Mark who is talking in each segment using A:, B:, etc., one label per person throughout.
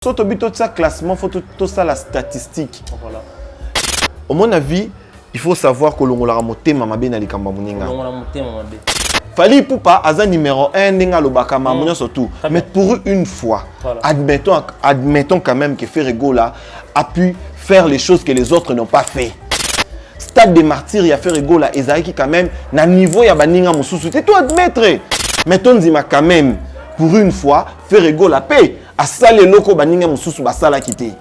A: Surtout tout ça classement, faut tout ça la statistique.
B: Voilà.
A: Au mon avis, il faut savoir que l'on a monté mama ben ali kamba muninga.
B: On a monté mama ben.
A: Fali Poupa aza numéro 1 n'enga lobaka mamunya surtout. Mais pour une fois, voilà. admettons quand même que Ferregola a pu faire les choses que les autres n'ont pas fait. Stade des martyrs, il y a Ferregola et Zaki quand même na niveau ya baninga mususu. C'est tout admettre. Mettons Zima quand même pour une fois Ferregola paie. Asale loko baninga mususu basala kité.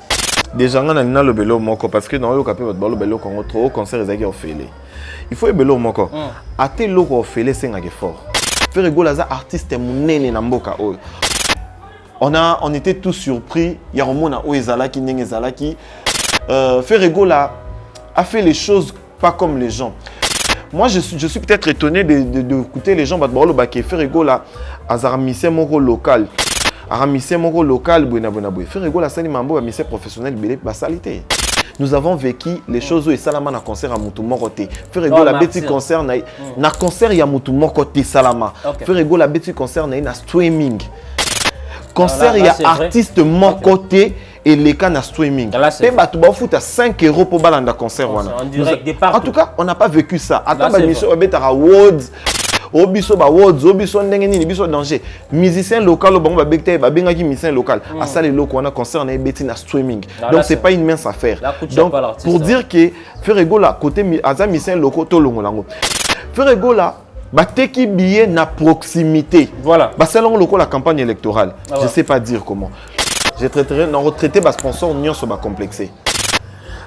A: Déjà on a le belo moko parce que dans le capé votre belo Congo trop concert ezaki ofele. Il faut belo moko. Ate loko ofele senga ke fort. Ferregola za artiste munene na mboka oyo. On était tous surpris, ya romona o ezalaki ndenge ezalaki. Ferregola a fait les choses pas comme les gens. Moi je suis peut-être étonné d'écouter les gens batbalo baké Ferregola azarmise moko local. Aramise moko local buena boy. Ferregola sali mambo a mise professionnel belé basalité. Nous avons vécu les choses où salama na concert à mutu moko te. Ferregola beti concert na concert ya mutu moko te salama. Ferregola beti concert na streaming. Concert ya artiste moko te et les cas na streaming. Pe batu ba fout à 5 € pour balanda concert wana. En tout cas, on n'a pas vécu ça. Attends ba mission betara awards. Obiso ba words, obiso ndenge nini, biso danger. Musicien local au bango ba bekte ba bengaki musicien local. À ça les locaux on a concert na beti na streaming. Donc c'est pas une mince affaire. Donc pour dire que Ferregola côté aza musicien local to longolango. Ferregola ba teki billet na proximité. Voilà. Ba salon local la campagne électorale. Je sais pas dire comment. J'ai traité na retraité ba sponsor nyon so ba complexé.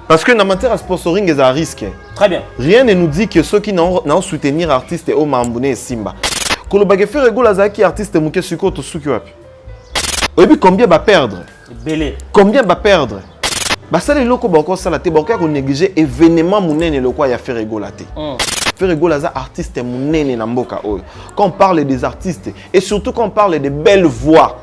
A: Parce que dans matière à sponsoring, il y a un risque.
B: Très bien.
A: Rien ne nous dit que ceux qui n'ont soutenir artistes et au Mamboune et Simba. Quand le bagage fait Ferregola zaki artiste mouké suko to sukuap. Et puis combien va perdre?
B: Belé.
A: Combien va perdre? Bah ça les locaux bako ça la te bako qu'on négliger événement mounene le quoi y a Ferregola te. Ferregola za artiste mounene na mboka oyo. Quand on parle des artistes et surtout quand on parle des belles voix.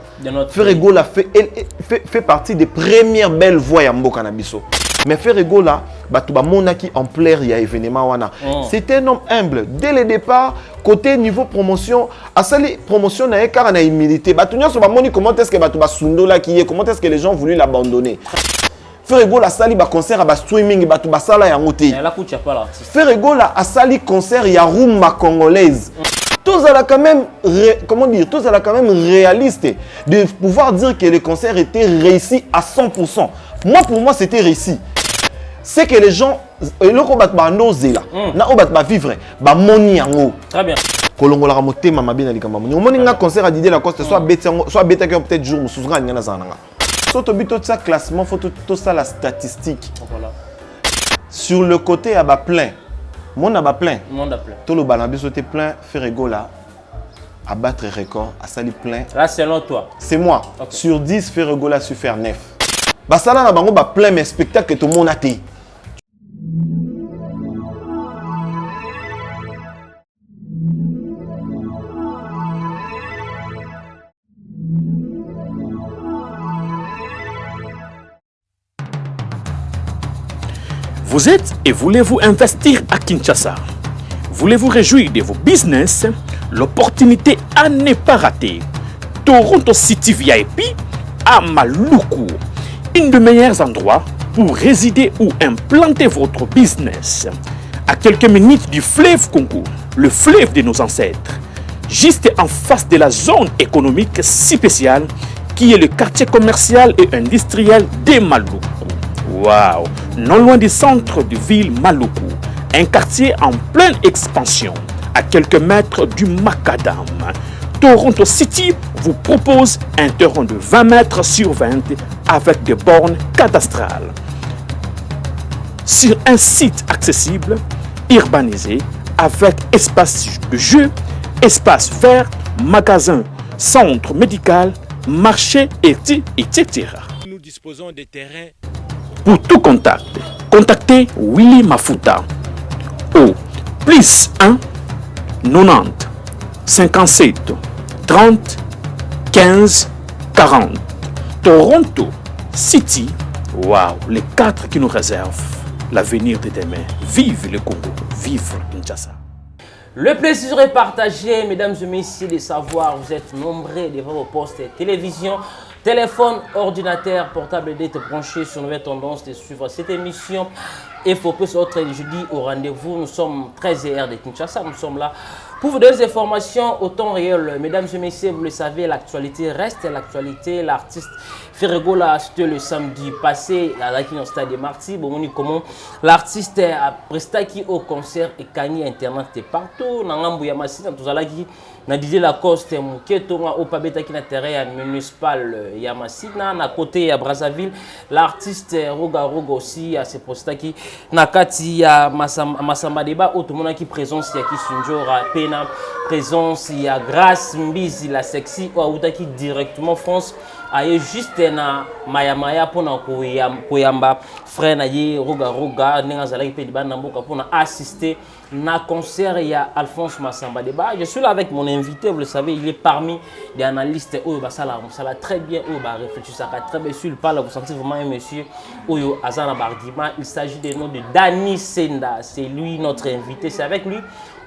A: Ferregola fait partie des premières belles voix ya mboka na biso. Mais Ferregola, batuba monaki en plaire il y a événement wana. C'était un homme humble dès le départ. Côté niveau promotion, à sali promotion na car na humilité. Batunya so ba moni comment est-ce que batuba sundola qui est, comment est-ce que les gens voulu l'abandonner. Ferregola sali ba concert ba streaming batuba sala ya ngote. Ferregola a sali concert ya rumba congolaise. Tous à la quand même comment dire, tous à la quand même réaliste de pouvoir dire que le concert était réussi à 100%. Moi pour moi c'était réussi. C'est que les gens le combat ba nozer là, na obat ba vivre, ba moni yango.
B: Très bien.
A: Kolongola ka motema mabina likamba moni. Omoni nga concert à Didier Lacoste soit beta que peut-être jour musuzuga ngana zananga. Surtout tout ça classement faut tout ça la statistique. Voilà. Sur le côté à ba plein. Monde a plein.
B: Monde a plein.
A: Tout le balambis était plein. Ferregola à battre record, à sali plein.
B: Là selon toi.
A: C'est moi. Okay. Sur 10 Ferregola su faire 9. Basala na bango ba plein mes spectacles que tout le monde a été.
C: Vous êtes et voulez-vous investir à Kinshasa? Voulez-vous réjouir de vos business? L'opportunité à ne pas rater. Toronto City VIP à Maluku. Un des meilleurs endroits pour résider ou implanter votre business. À quelques minutes du fleuve Congo, le fleuve de nos ancêtres. Juste en face de la zone économique si spéciale qui est le quartier commercial et industriel de Maluku. Waouh! Non loin du centre de ville Maluku, un quartier en pleine expansion, à quelques mètres du Macadam. Toronto City vous propose un terrain de 20 mètres sur 20 avec des bornes cadastrales. Sur un site accessible, urbanisé, avec espace de jeu, espace vert, magasin, centre médical, marché, etc. Nous disposons de terrains. Pour tout contact, contactez Willy Mafuta au +1 90 57 30 15 40. Toronto City, waouh, les 4 qui nous réservent l'avenir de demain. Vive le Congo, vive Kinshasa.
B: Le plaisir est partagé, mesdames et messieurs, de savoir, vous êtes nombreux devant vos postes de télévision. téléphone, ordinateur, portable d'être branché sur Nouvelle Tendance de suivre cette émission. Il faut que ce autre jeudi au rendez-vous. Nous sommes 13h de Kinshasa. Nous sommes là pour vous donner des informations au temps réel. Mesdames et messieurs, vous le savez, l'actualité reste l'actualité. L'artiste Ferrego l'a c'était le samedi passé à la Stade de Marty. Bon, comment l'artiste a presté au concert et gagné internet partout. Nangambu Yamasi, na Didier Lacoste, Mouketonga, au Pabeta qui n'a terrain municipal Yamasina, à côté à Brazzaville, l'artiste Roga Roga aussi à ses postaki, Nakati ya Masamba Deba, tout le monde qui présence, il y a qui Sunjora, Pena, présence, il y a Grace Mbizi, la sexy, ou Aoutaki directement France. Aye juste na maya pour na koyamba frère na ye Roga Roga nenga zalaki pe diba namboka pour na assister na concert ya Alphonse Massamba Deba. Je suis là avec mon invité, vous le savez, il est parmi les analystes Oyo Basala, ça va très bien Oyo ba réfléchir ça très bien sur le parle, vous sentez vraiment un monsieur Oyo Azana Bardima, il s'agit du nom de Danny Senda, c'est lui notre invité, c'est avec lui.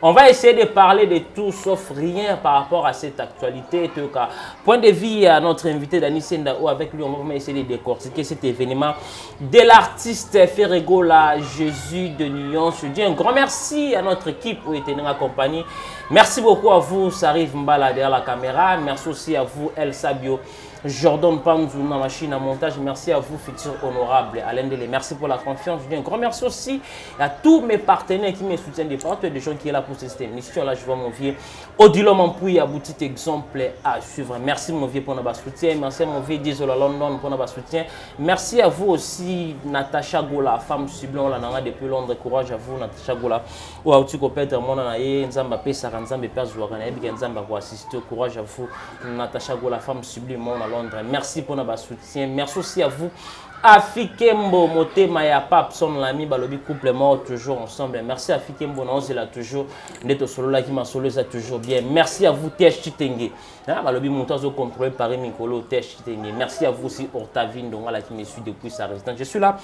B: On va essayer de parler de tout sauf rien par rapport à cette actualité. Point de vue à notre invité Danny Senda, avec lui, on va essayer de décortiquer cet événement de l'artiste Ferrego, la Jésus de Nuance. Je dis un grand merci à notre équipe qui était accompagnée. Merci beaucoup à vous, Sarif Mbala derrière la caméra. Merci aussi à vous, El Sabio. Jordan Panzou, la machine à montage. Merci à vous, futur honorable Alain Dele. Merci pour la confiance. Je dis un grand merci aussi à tous mes partenaires qui me soutiennent de partout. Des gens qui sont là pour cette émission. Là, je vois mon vieux Odilo Mampouy, à petit exemple à suivre. Merci mon vieux pour notre soutien. Merci à mon vieux Dizola London pour notre soutien. Merci à vous aussi, Natacha Gola, femme sublime, on l'a depuis Londres. Courage à vous, Natacha Gola. Ou à Outiko Peter, mon anaye, Nzamba Pesa, Nzamba Pesa, Nzamba pour assister. Courage à vous, Natacha Gola, femme sublime, Londres. Merci pour notre soutien. Merci aussi à vous. Afikembo, Motema ya Pape, son l'ami, Balobi, couple mort, toujours ensemble. Merci à Afikembo, non, c'est là toujours. Neto solo là qui m'a solo, ça toujours bien. Merci à vous, Tesh Chitenge. Balobi, montage contrôlé par Mikolo, Tesh Chitenge. Merci à vous aussi, Ortavine, donc là qui me suit depuis sa résidence. Je suis là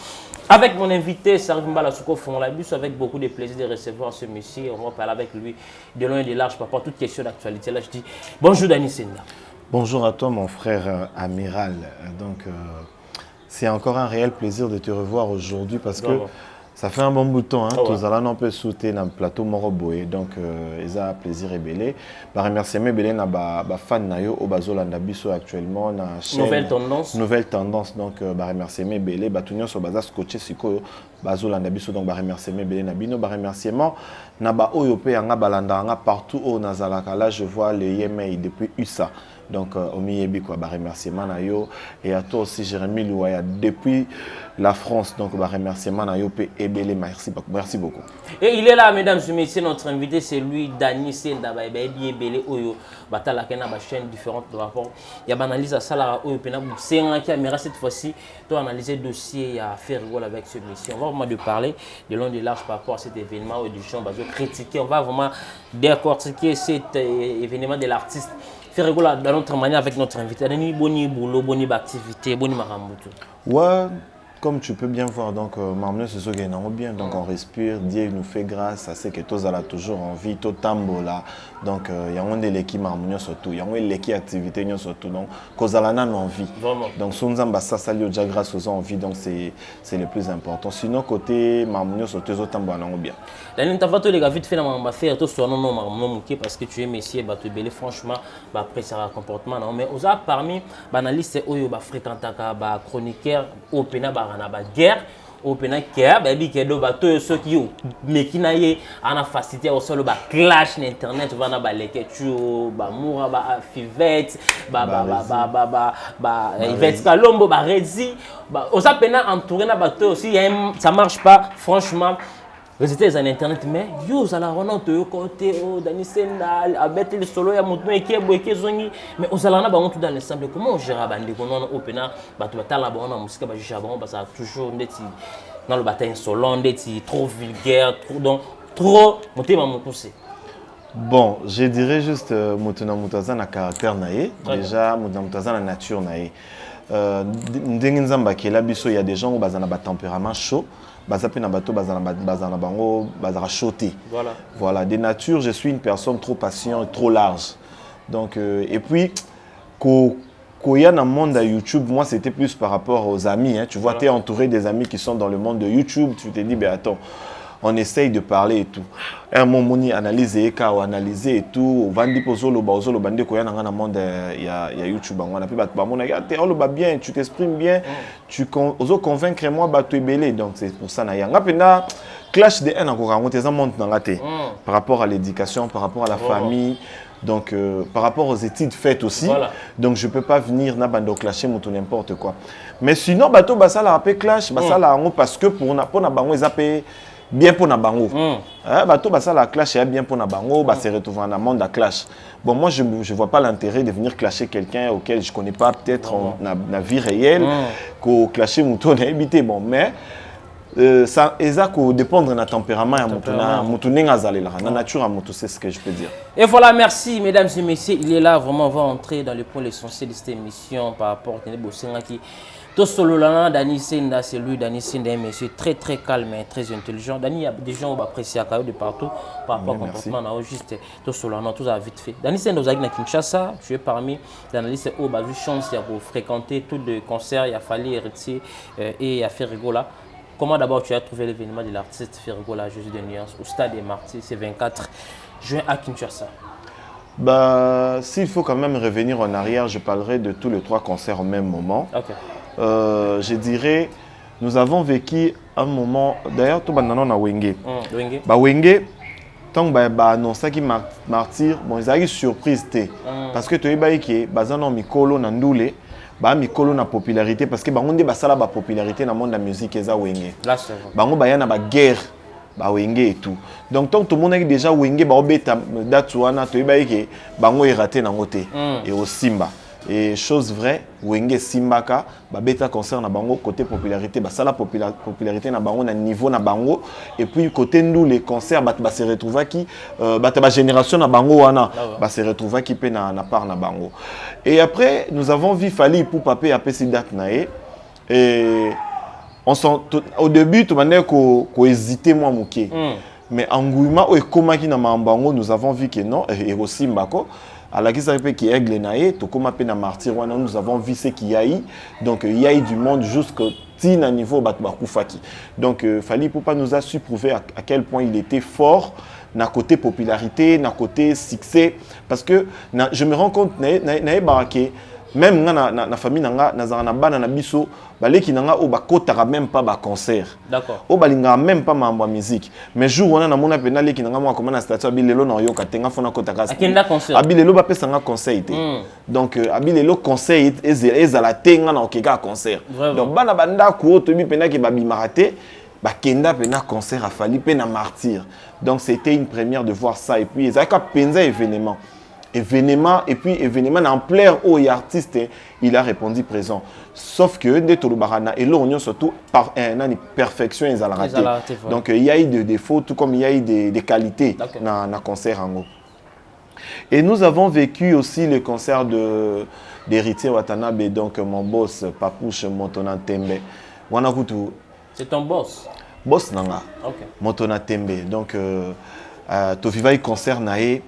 B: avec mon invité, Sarif Mbala Souko Fonlabus, avec beaucoup de plaisir de recevoir ce monsieur. On va parler avec lui de loin et de large par rapport à toute question d'actualité. Là, je dis bonjour, Danny Senda.
A: Bonjour à toi, mon frère amiral. Donc, c'est encore un réel plaisir de te revoir aujourd'hui parce que ça fait un bon bout de temps. Tous allons on peut sauter dans le plateau Moroboé. Donc, ils ont plaisir et belé. Par remercier mes belé na ba fan na yo au Bazolanda biso actuellement na chaîne
B: Nouvelle Tendance.
A: Nouvelle Tendance. Donc, ba remercier mes belé. Ba tunyo so baza scotché siko Bazolanda biso. Donc, ba remercier mes belé na bino. Ba remerciement na ba oyope anga balanda anga partout au Nazalaka. Là, je vois le Yémen depuis USA. Donc, au Miyebi, quoi, remerciement à yo. Et à toi aussi, Jérémy Louaya, depuis la France. Donc, remerciement à yo, et Belé, merci beaucoup.
B: Et il est là, mesdames et messieurs, notre invité, c'est lui, Danny Senda, Belé, Oyo, Batala, Kena, chaîne différente de rapport. Il y a une analyse à Salara, Oyo, Pena, c'est un caméra cette fois-ci, tu as analysé le dossier à faire avec ce mission. On va vraiment de parler de long de large par rapport à cet événement, ou du champ, critiquer, on va vraiment décortiquer cet événement de l'artiste. Ferrego là dans notre manière avec notre invité. Dani boni boulot, boni activité, boni marambutu.
A: Ouais, comme tu peux bien voir, donc Marmon c'est ce qui est bien. Donc on respire, Dieu nous fait grâce à ce que tous a toujours envie, tout tambo là. Donc il y a un de l'équipe Marmon surtout, il y a un de l'équipe activité surtout. Donc cause à la nan envie. Donc Sunzamba ça sali déjà grâce aux envies, donc c'est le plus important. Sinon côté Marmon surtout tout tambo on bien.
B: Dani t'as fait les gars vite fait dans ma faire tout sur non Marmon parce que tu es messier bah tu belé franchement bah après ça comportement non mais aux a parmi banaliste oyo bah fréquentaka bah chroniqueur au pena na ba guerre au pena guerre ba bi kedo ba to ceux qui ont mais qui na ye ana facilité au solo ba clash na internet va na ba leketu ba moura ba fivet ba Yvette Kalombo ba rezi ba aux a pena entouré na ba to aussi ça marche pas franchement. Résultats en internet mais yo za la rona to côté oh Danny Senda abete le solo ya mutu ekebo zongi mais ozala na bango tout dans l'ensemble comment on gère bande ko non opena batu batala ba na musique ba jija ba ça toujours ndeti dans le bataille solo ndeti trop vulgaire trop motema mokuse.
A: Bon, je dirais juste mutuna mutaza na caractère naé déjà mutuna mutaza na nature naé ndenge nzamba ki la biso il y a des gens où bazana ba tempérament chaud. Voilà, de nature, je suis une personne trop patiente, trop large. Donc, et puis, Quand il y a dans le monde de YouTube, moi c'était plus par rapport aux amis. Hein. Tu vois, tu es entouré des amis qui sont dans le monde de YouTube. Tu te dis, ben attends, on essaye de parler et tout. Un moment, on analyse et tout. On va dire dans le monde de YouTube. On a pu bien, tu t'exprimes bien, tu convaincre moi tu es belé. Donc c'est pour ça. Clash de un encore par rapport à l'éducation, par rapport à la famille. Donc, par rapport aux études faites aussi, voilà. Donc je ne peux pas venir clasher ou n'importe quoi. Mais sinon, bateau basala appelé clash, basala parce que pour na bango ils appellent bien pour na bango. Bateau basala clash est bien pour na bango, se retrouver en monde à clash. Bon, moi je vois pas l'intérêt de venir clasher quelqu'un auquel je connais pas peut-être na vie réelle, que clasher mouton habité. Bon, mais ça dépend de notre tempérament et de la nature, c'est ce que je peux dire.
B: Et voilà, merci mesdames et messieurs. Il est là, vraiment, on va entrer dans le point essentiel de cette émission par rapport à Bossengaki. Tout solo là, Dani Senda, c'est lui, Dani Senda, un monsieur très très calme et très intelligent. Dani, il y a des gens qui apprécient de partout par rapport au comportement. On a juste tout solo là, tout ça vite fait. Dani Senda, vous avez à Kinshasa, tu es parmi les analystes où vous avez chance de fréquenter tous les concerts, il a fallu hériter et il a fait rigoler. Comment d'abord tu as trouvé l'événement de l'artiste Fergola Jésus de Nuance au Stade des Martyrs, c'est 24 juin à Kinshasa?
A: S'il faut quand même revenir en arrière, je parlerai de tous les 3 concerts au même moment.
B: Okay.
A: Je dirais, nous avons vécu un moment, d'ailleurs, tout le monde a Wenge. Wenge, tant que annoncé qu'il Martyr, bon, ils ont eu surprise. Parce que tu es qui bazano mikolo nandoule. Mikolo na popularité parce que bango nde basala ba popularité dans le monde de la musique eza wenge. Bango baya na ba guerre ba wenge et tout. Donc tant que tout le monde a déjà wenge ba obeta date wana to que bango est raté na ngote et au Simba. Et chose vraie, wenge Simbaka ba beta concert na bango côté popularité basala popularité na bango na niveau na bango et puis côté nous les concerts ba se retrouva qui ba génération na bango wana ba se retrouva qui pe na part na bango. Et après nous avons vu Fally Ipupa pe apé si date naé et au début tout manière ko hésiter moi moké. Mais engouement et comment qui na bango nous avons vu que non et aussi Mbako à la question qui est glenaé, tout comme appelé na martyr, nous avons vu ce qu'il y a eu. Donc il y a eu du monde jusqu'au niveau Batbakoufaki. Donc Fally Ipupa nous a su prouver à quel point il était fort, na côté popularité, na côté succès. Parce que je me rends compte, même dans la famille, dans la biso, baleki nanga o bakotaka même pas ba concert.
B: D'accord.
A: O balinga même pas ma musique. Mais jour on a mona penale ki nanga mo komana statut abilelo na yo katenga fona kotaka.
B: Akenda concert.
A: Abilelo ba pesa nga conseil te. Donc abilelo conseil ezala tenga na okeka concert. Donc bana banda ko to bi penaki ba bimarate ba kenda pena concert a Fally pena martyr. Donc c'était une première de voir ça et puis ezaka penza événement et puis événement en plein haut et artiste il a répondu présent sauf que de Tolubarana et l'onion surtout par une perfection ils ont raté donc il y a eu des défauts tout comme il y a eu des qualités dans concert en haut. Et nous avons vécu aussi le concert d'Héritier Watanabe, donc mon boss Papouche Montona Tembe.
B: C'est ton boss?
A: Boss nanga Montona Tembe, donc tu vivais le concert naé.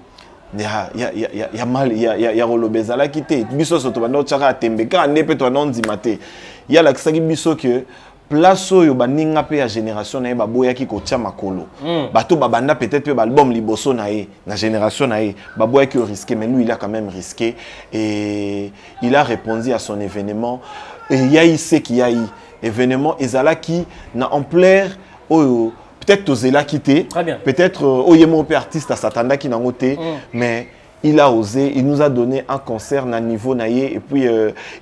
A: Il y a mal, il y a rolobezala qui était biso soto bando chaka tembe ka nepe to non dimate il y a la kisaki biso que place oyo baninga pe ya génération na ba boya ki ko tia makolo bato babanda peut-être pe album liboso na e na génération na e ba boya ki risqué mais lui il a quand même risqué et il a répondu à son événement et il y a eu ce qu'il y a eu événement ezala qui na ampleur oyo peut-être Tozela quitté, peut-être Oyemo artiste à Satanda qui n'a noté, mais il a osé, il nous a donné un concert à niveau naïe et puis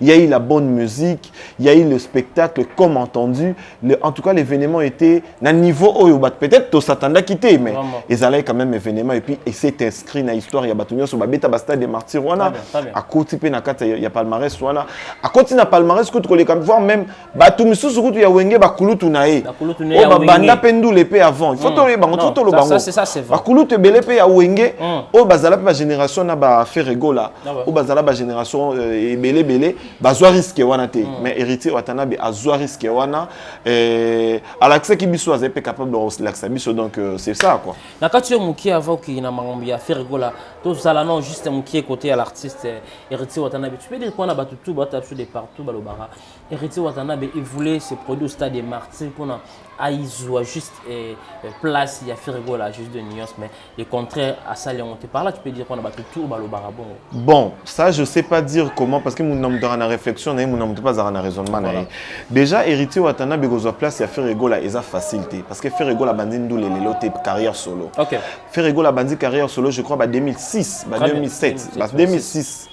A: il y a eu la bonne musique, il y a eu le spectacle comme entendu, en tout cas l'événement était à niveau Oyobat, peut-être to Satanda quitté mais ils allaient quand même événement et puis il s'est inscrit dans l'histoire il y a Batunio sur Babeta Basta des Martyrs wana à côté pe na kata il y a palmarès wana à côté na palmarès que tu les comme voir même Batumisu sur tu ya wenge bakulutu nae o banda pendu l'épée avant il faut to le bango tout le bango
B: ça c'est vrai
A: bakulutu belé pe ya wenge o bazala pe génération génération na ba fait rigola ou bazala ba génération belé bazwa risque wana te mais héritier Watanabe azwa risque wana à l'accès qui biso azé capable de l'accès biso donc c'est ça quoi
B: na kati yo muki avant qui na mangombi ya fait rigola to sala non juste muki côté à l'artiste héritier Watanabe tu peux dire quoi na batutu batatu de partout balobara héritier Watanabe il voulait se produire au stade des Martyrs pour na aizwa juste place il y a fait rigola juste de nuance mais le contraire à ça les monter par là tu peux dire qu'on a battu tout balobara
A: bon ça je sais pas dire comment parce que mon nom dans la réflexion mon nom pas dans la raisonnement déjà héritier Watanabe besoin place il y a fait rigola et ça facilité parce que faire rigola bandine d'où les lotés carrière solo faire rigola bandine carrière solo je crois 2006 2007 2006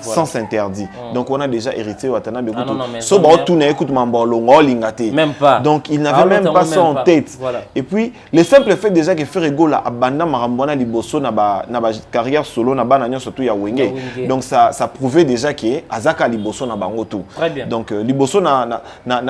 B: sans
A: s'interdit. Donc on a déjà hérité Watanabe. So ba tout na écoute mambolo ngolingate.
B: Même pas.
A: Donc il n'avait même pas ça en tête.
B: Voilà.
A: Et puis le simple fait déjà que Ferrego la abanda marambona liboso na ba carrière solo na ba na surtout ya wenge. Donc ça prouvait déjà que azaka liboso na bango tout.
B: Très bien.
A: Donc liboso na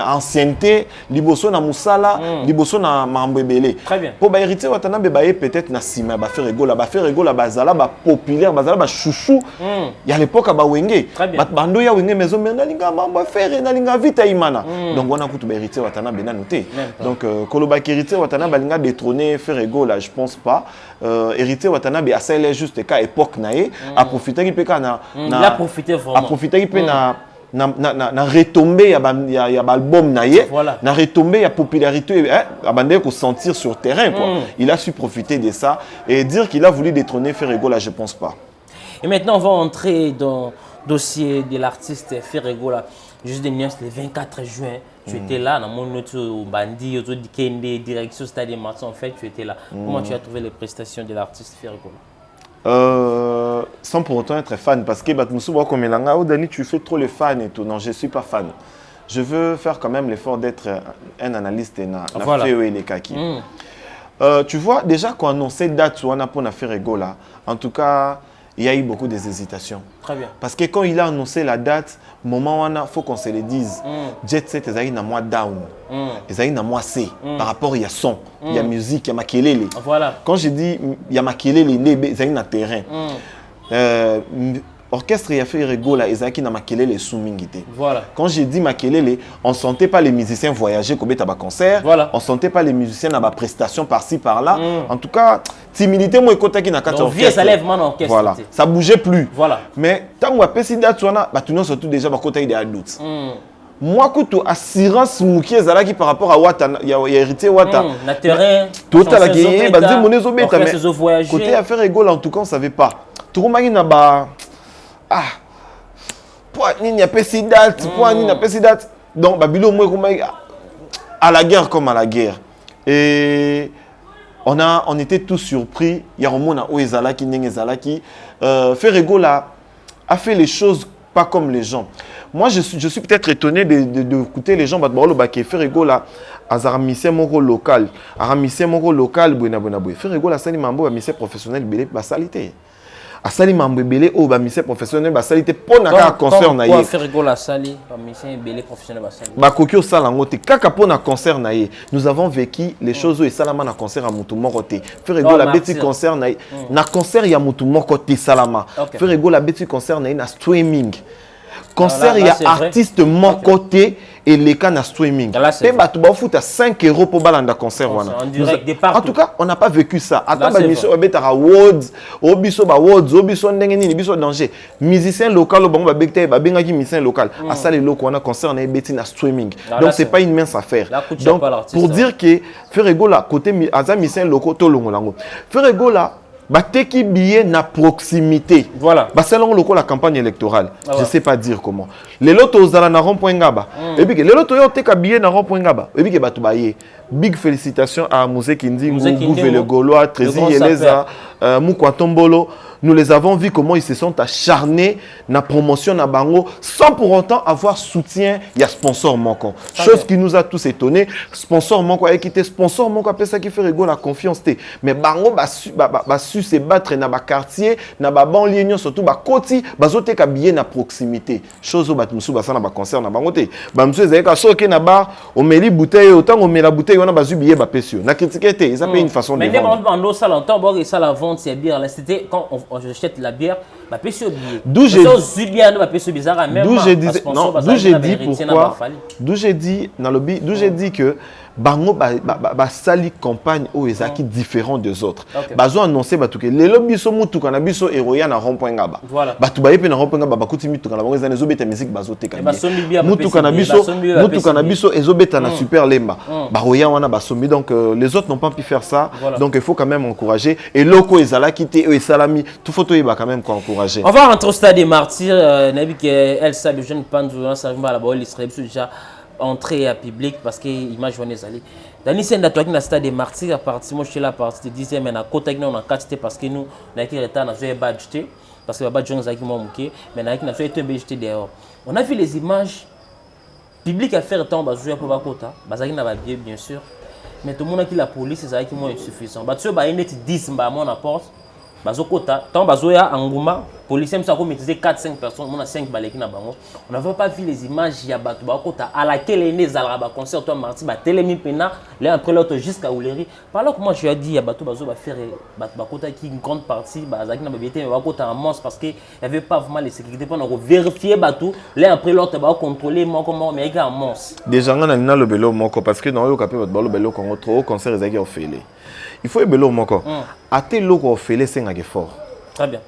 A: ancienneté, liboso na musala, liboso na mambebele.
B: Très bien.
A: Pour ba hérité Watanabe ba peut-être na sima ba Ferrego la bazala ba populaire, bazala ba chouchou. Il y a l'époque à Bawenge. Bando ya wenge maison mais nalinga mamba faire nalinga vite imana. Donc on a coutu héritier Watanabe na noté. Donc koloba héritier Watanabe balinga détrôner Ferrego là je pense pas. Héritier Watanabe a ça juste cas époque naé a profiter qui peut na
B: il a profité vraiment.
A: A profiter qui peut na retomber ya album naé na retomber ya popularité abandé ko sentir sur terrain quoi. Il a su profiter de ça et dire qu'il a voulu détrôner Ferrego là je pense pas.
B: Et maintenant, on va entrer dans le dossier de l'artiste Ferrego. Juste de nuances, le 24 juin, tu étais là, dans mon autre bandit, auto Dikende, direction Stade Martin, en fait, tu étais là. Comment tu as trouvé les prestations de l'artiste Ferrego?
A: Sans pour autant être fan, parce que tu fais trop le fan et tout. Non, je ne suis pas fan. Je veux faire quand même l'effort d'être un analyste et les kaki. Tu vois, déjà qu'on annonçait date on a pour Ferrego là, en tout cas, il y a eu beaucoup d'hésitations.
B: Très bien.
A: Parce que quand il a annoncé la date, moment où il faut qu'on se le dise. Jet Set, ils ont moi down. Ils ont moi C. Par rapport il y a son, il y a musique, il y a makelele.
B: Voilà.
A: Quand je dis il y a makelele, ils ont un terrain. Orchestre il a fait rigola ezaki na makelele sumingité.
B: Voilà.
A: Quand j'ai dit makelele, on sentait pas les musiciens voyager comme à concert, on sentait pas les musiciens à prestation par-ci par-là. En tout cas, timidité moi écoute qui na quatre
B: orchestre. Ça lève man orchestre.
A: Voilà. Ça bougeait plus.
B: Voilà.
A: Mais tant on a pessi date sona, bah tout non surtout déjà ba côté des adultes. Moi couteau assurance muki ezalaki par rapport à Wata il y a hérité Wata.
B: Na terrain.
A: Tout à la guerre, bah dire monezo beta mais
B: voyager.
A: Côté affaire rigola en tout cas on savait pas. Tout magi na ba pour n'y a pas si date, pour n'y a pas si date. Donc Babylone moi à la guerre comme à la guerre. Et on était tous surpris. Il y a un monde où Ezalaki Nengezalaki Ferrego là a fait les choses pas comme les gens. Moi je suis peut-être étonné d'écouter les gens battre le Ferrego là azaramisé mon rôle local, aramisé mon rôle local buena. Ferrego là sali mamboamisé professionnel belé basalité. A sali mambebele au ba misé professionnel ba sali te pona ka concert na ye
B: Ferrego la sali ba misé belé professionnel ba sali
A: ba kokyo sala ngote kaka pona concert na ye nous avons vécu les choses et salama na concert à mutu moko te Ferrego la beti concert na ye na concert ya mutu moko te salama Ferrego la beti concert na ye na streaming concert il y a artiste mon côté et les cas na streaming. Et bah tu vas foutre à 5 € pour balanda concert
B: en direct de partout.
A: En tout cas, on n'a pas vécu ça. Attends bah mission obetara awards, obiso ba awards, obiso ndengeni biso danger. Musicien local au bon ba bekte ba bengaki musicien local. À ça les locaux on a concert na beti na streaming. Donc c'est pas une mince affaire. Donc pour dire que Ferrego là côté aza musicien local to longolango. Ferrego là bateki billet na proximité.
B: Voilà.
A: Bah c'est la campagne électorale. Je sais pas dire comment. Les lotos aux na rond-point ngaba. Et puis les lotos yo teka billet na rond-point ngaba. Et puis que batu baye. Big félicitations à Mouzé Kindi, Ngouve le Gaulois, Trési Eleza, Moukwa Tombolo. Nous les avons vus comment ils se sont acharnés na promotion na bango sans pour autant avoir soutien. Il y a sponsor manquant. Chose qui nous a tous étonnés. Sponsor manquant a quitté sponsor manquant après ça qui fait rigoler la confiance. Mais bango ba su se battre na ba quartier, na ba banlieue surtout ba koti, ba zote ka billet na proximité. Chose au batmusu ba ça na ba concert na bango te. Ba msu ezeka soke na bar, on met les bouteilles autant on met la bouteille on a basu billet ba pesio. Na critiquer te, ils appellent une façon de vendre.
B: Mais dans ça longtemps bon et ça la vente c'est bien là c'était quand j'achète la bière, bah puis sur billet.
A: D'où j'ai dit pourquoi. D'où j'ai dit dans le d'où j'ai dit que bango sali campagne aux ezaki différent des autres. Bazo annoncé batuke les lobby so mutu kana biso héroïa na rond-point ngaba. Batu ba yepe na rond-point ngaba bakuti mitu kana bango ezane zobeta musique bazo teka. Mutu kana biso ezobeta na super lemba. Baroya wana basombi donc les autres n'ont pas pu faire ça. Donc il faut quand même encourager et loko ezala kité et salami tout photo yeba quand même encourager.
B: On va rentrer au stade des martyrs nabi que elle ça le jeune pandu ça va là-bas il serait déjà entrée à public parce que image on est allé dans l'issue toi qui na stade des martyrs à partir moi je suis là à partir de 10e mais na côté qui on a quatre parce que nous na qui retard na jouer badge parce que le badge nous a qui moi muké mais na qui na joué été budgété dehors on a vu les images public à faire temps ba jouer pour ba kota bazaki na ba bien sûr mais tout le monde qui la police c'est ça qui moi insuffisant ba tu ba net 10 ba mon apporte bazokota tant bazoya anguma policier msa ko maîtriser 4-5 personnes on a 5 baleki na bango on n'avait pas vu les images ya bato bakota à laquelle est né zalra ba concert toi marti ba telemi pena l'un après l'autre jusqu'à Ouleri alors que moi je lui ai dit ya bato bazo ba faire bato bakota qui une grande partie bazaki na babité mais bakota en monstre parce que il y avait pas vraiment les sécurités pour vérifier bato l'un après l'autre ba contrôler moi comment mais en monstre
A: déjà ngana na le belo moko parce que dans le capé bato balo belo Congo trop concert ezaki ofele il faut belo moko até loko ofele senga fort
B: très bien.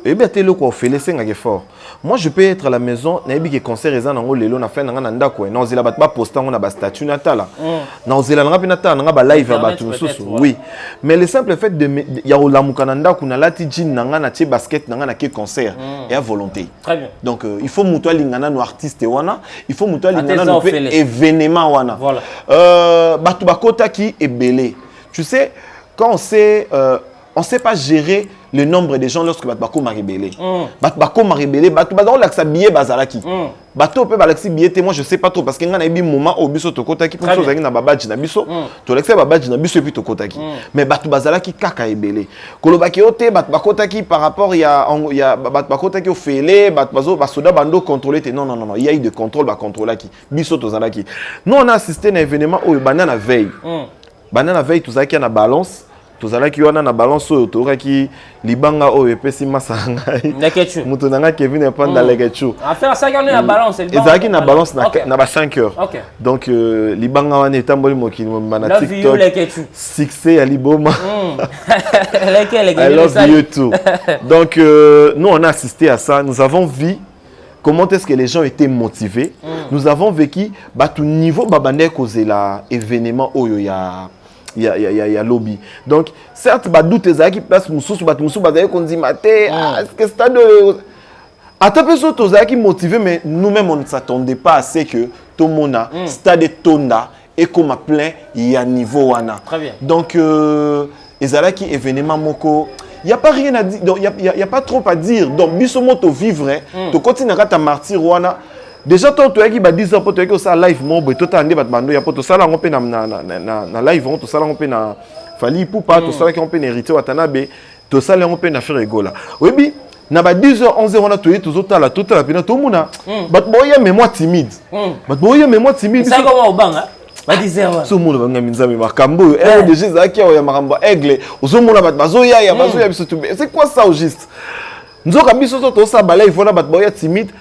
A: Et bien, tu es fait les fort. Moi, je peux être à la maison, na ebi ke concert ezan ngo lelo na fin nga nda ko. Na ozela bat ba poster ngo na ba statut natala. Na ozela nga pinata nga ba live ba tu mususu. Oui. Mais le simple fait de ya olamuka na nda ko na lati jean nga na tie basket nga na ke concert et à volonté.
B: Très bien.
A: Donc il faut muto lingana no artiste wana, il faut muto lingana no événement wana.
B: Voilà.
A: Batu bakota ki ebele. Tu sais quand on sait pas gérer le nombre de gens lorsque Batbako m'a rébellé. Batbako m'a rébellé, Batbako l'a que billet bazalaki. Bato peut balexi billet, moi je sais pas trop parce qu'il y a un moment au biso to kotaki pour chose na babadji na biso, to l'exé babadji na biso et puis to kotaki. Mais Batu bazalaki kaka ebele. Kolobaki ote Batbako taki par rapport il y a Batbako taki au félé, Batbazo basoda bando contrôler non, il y a eu de contrôle ba contrôler qui biso to zalaki. Nous on a assisté à un événement où banana veille. Banana veille tout ça qui a na balance. Tozala ki wana na balance oyo toraki libanga oyo epesi masanga
B: Lekechu
A: mutu nanga Kevin epanda Lekechu
B: affaire ça qu'on est na balance le
A: ezaki na balance na ba 5 heures. Donc libanga wana etamboli mokili na TikTok succès ya liboma I love you too. Donc nous on a assisté à ça, nous avons vu comment est-ce que les gens étaient motivés. Nous avons vécu tout niveau babande kozela événement oyo il y a lobby. Donc certes doute ezaki place mususu batu mususu bazali konzi maté est-ce que stade ata peso tozaki motivé mais nous-mêmes on ne s'attendait pas à ce que tout le monde stade tonda et comme plein il y a niveau wana.
B: Très bien.
A: Donc ezalaki événement moko il y a pas rien à dire, donc il y a pas trop à dire. Donc biso moto vivre to continuera ta martyr wana. Déjà toi tu as qui ba 10 ans pour toi que ça live mon boy tout ande bat bando ya pour tout ça là on peut na live on tout ça là on peut na fali pour pas tout ça là on peut hériter watanabe tout ça là on peut na faire rigola. Oui bi na ba 10h 11h on a tout autres là tout là pina tout mona bat boya mémoire timide. Bat boya mémoire timide.
B: Ça comment au bang hein? Ba 10h.
A: Tout monde banga minzami makambo déjà zaki ya makambo aigle ozomona bat bazoya ya bazoya biso tout. C'est quoi ça au juste? Nzoka biso to ça bala il faut na bat boya timide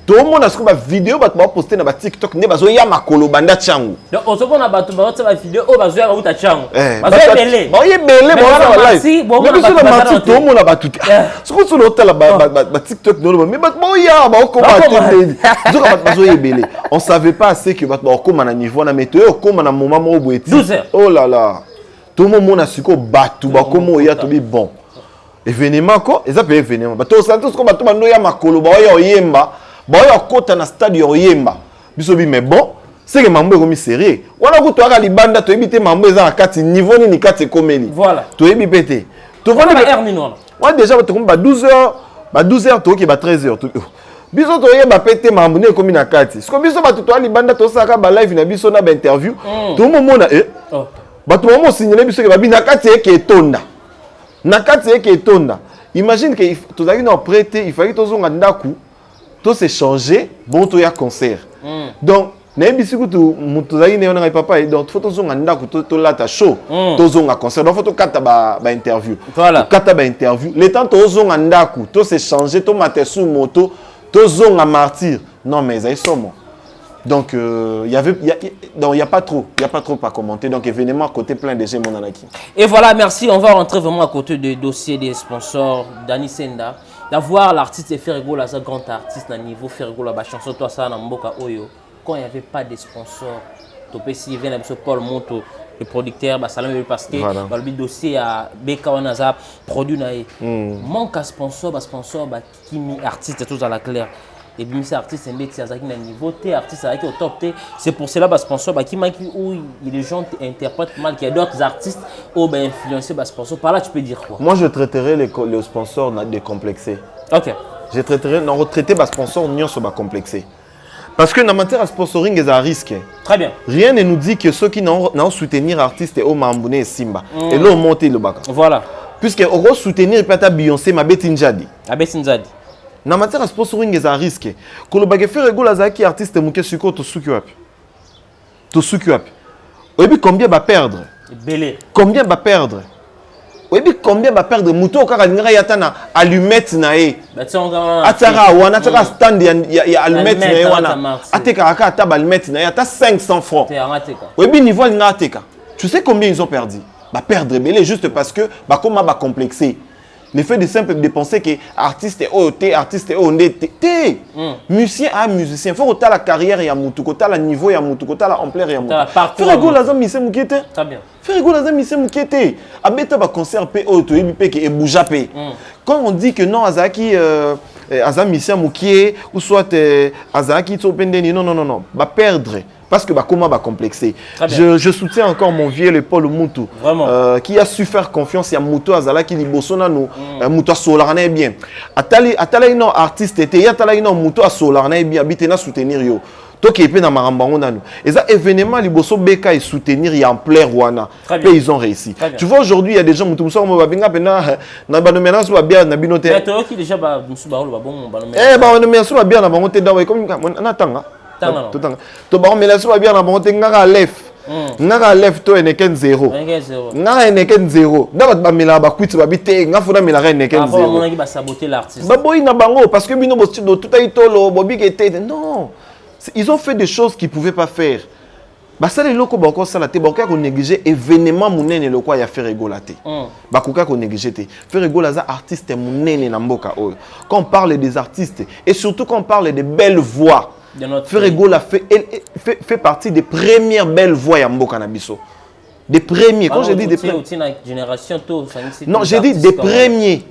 A: to mona ce ba vidéo bat ba poster na ba TikTok ne bazo ya makolo banda changu
B: donc on se pona ba to ba ba vidéo o bazo ya ba uta changu
A: bazo belé ba live mais biso na mati to mona ba tout ce que sur l'hôtel ba TikTok no mais bat boya ba ko ba tende nzoka bat bazo ya belé on savait pas assez que bat ba ko na niveau na météo ko na moment mo boeti oh là là tout le monde a su ko batu ba ko mo ya to bi bon événement quoi ils appellent événement bato santos ko bato bando ya makolo ba ya oyemba ba ya kota na stade ya oyemba biso bi mais bon c'est que mambo ko mi sérieux wana ko to aka libanda to ebite mambo eza na kati niveau ni kati komeli
B: voilà
A: to ebi pété to vona
B: ba erni non
A: wa déjà bato ko ba 12h to ki ba 13h to biso to yeba pété mambo ne komi na kati sko biso bato to libanda to saka ba live na biso na ba interview to momona bato mo signaler biso ke ba bi na kati e ke tonda nakati eke tonda. Imagine que tu as une prêté, il fallait que tu aies un ndaku, tout s'est changé, bon tu y a concert. Donc nayebi kutu mutu zali ne yona papa donc faut tozonga ndako to lata show tozonga concert donc faut to kata ba interview
B: voilà
A: kata ba interview le temps tozonga ndako to se changer to matesu moto tozonga martyr non mais ça somo donc il y a pas trop à commenter donc événement côté plein de gens mon anaki.
B: Et voilà, merci, on va rentrer vraiment à côté des dossiers des sponsors Dani Senda d'avoir l'artiste Ferrego là, ce grand artiste à niveau Ferrego là, ba chanson toi ça na mboka oyo quand il n'y avait pas de sponsors topé si vient avec Paul Monto le producteur bah salam parce que dans le dossier à Beka Wanaza produit naé manque à sponsor bah qui mis artiste tout dans la claire et bien ces artistes c'est métier à niveau T artiste avec au top T c'est pour cela bah sponsor bah qui manque où les gens interprètent mal qu'il y a d'autres artistes ou bah influencés bah sponsor par là tu peux dire quoi?
A: Moi je traiterai les sponsors décomplexés.
B: OK.
A: Je traiterai non retraité bah sponsor nion so bah complexé. Parce que dans matière à sponsoring ils ont un risque.
B: Très bien.
A: Rien ne nous dit que ceux qui n'ont soutenir artistes et au Mambouné et Simba et l'ont monté le baka.
B: Voilà.
A: Puisque au soutenir peut-être Beyoncé ma Betinjadi.
B: Abetinjadi.
A: Na matière à sponsoring ils ont un risque. Que le bagage fait rigolo azaki artiste muke suko to sukuap. To sukuap. Et puis combien va perdre?
B: Belé.
A: Combien va perdre? Et puis combien va perdre muto kaka ngara yatana allumette nae. Atara wana atara stand ya allumette nae wana. Ateka aka taba allumette nae ata 500 francs. Et puis niveau ngateka. Tu sais combien ils ont perdu? Va perdre belé juste parce que ba comment va complexer. Le fait de simple de penser que artiste est OT, artiste est OND, musicien à musicien. Il faut que la carrière et mutu, que la niveau et mutu, que la ampleur et mutu. Faire rigolo la zone mise mukete.
B: Très bien.
A: Faire rigolo la zone mise mukete. Abeta ba concert pe auto et pe et bouja pe. Quand on dit que non Azaki Azam mission mukie ou soit Azaki topendeni non va perdre. Parce que comment va complexer. Je soutiens encore mon vieux le Paul Moutou qui a su faire confiance à Moutou Azala qui dit Bosona nous Moutou Solarné bien. Atala non artiste était atala non Moutou Solarné bien habitena soutenir yo. Donc il peut na marambango nanu. Et ça événement liboso beka et soutenir y en plein Rwanda. Et ils ont réussi. Tu vois aujourd'hui il y a des gens Moutou Moussa mo benga pena na banomena so bien na binote.
B: Mais toi qui déjà ba musu ba ba bon banomena.
A: Banomena so bien na bango te dawe comme na tanga. To ba mais la so bien na bonté ngaka lef ngaka lef to eneken 0 ngaka eneken 0 d'abord ba mela ba kwiti ba bité nga fona mela eneken 0
B: on a qui va saboter l'artiste
A: ba boy na bango parce que bino bo tout ay tolo bobi kete non ils ont fait des choses qu'ils pouvaient pas faire ba ça les locaux ba encore ça la té ba ko négliger événement munene le quoi ya faire rigolater ba ko négliger té faire rigolaza artiste munene na mboka oyo quand on parle des artistes et surtout quand on parle des belles voix Ferrego fait partie des premières belles voix à Mboka Nabiso. Des premiers. Quand je dis des premiers. Non, j'ai dit des premiers.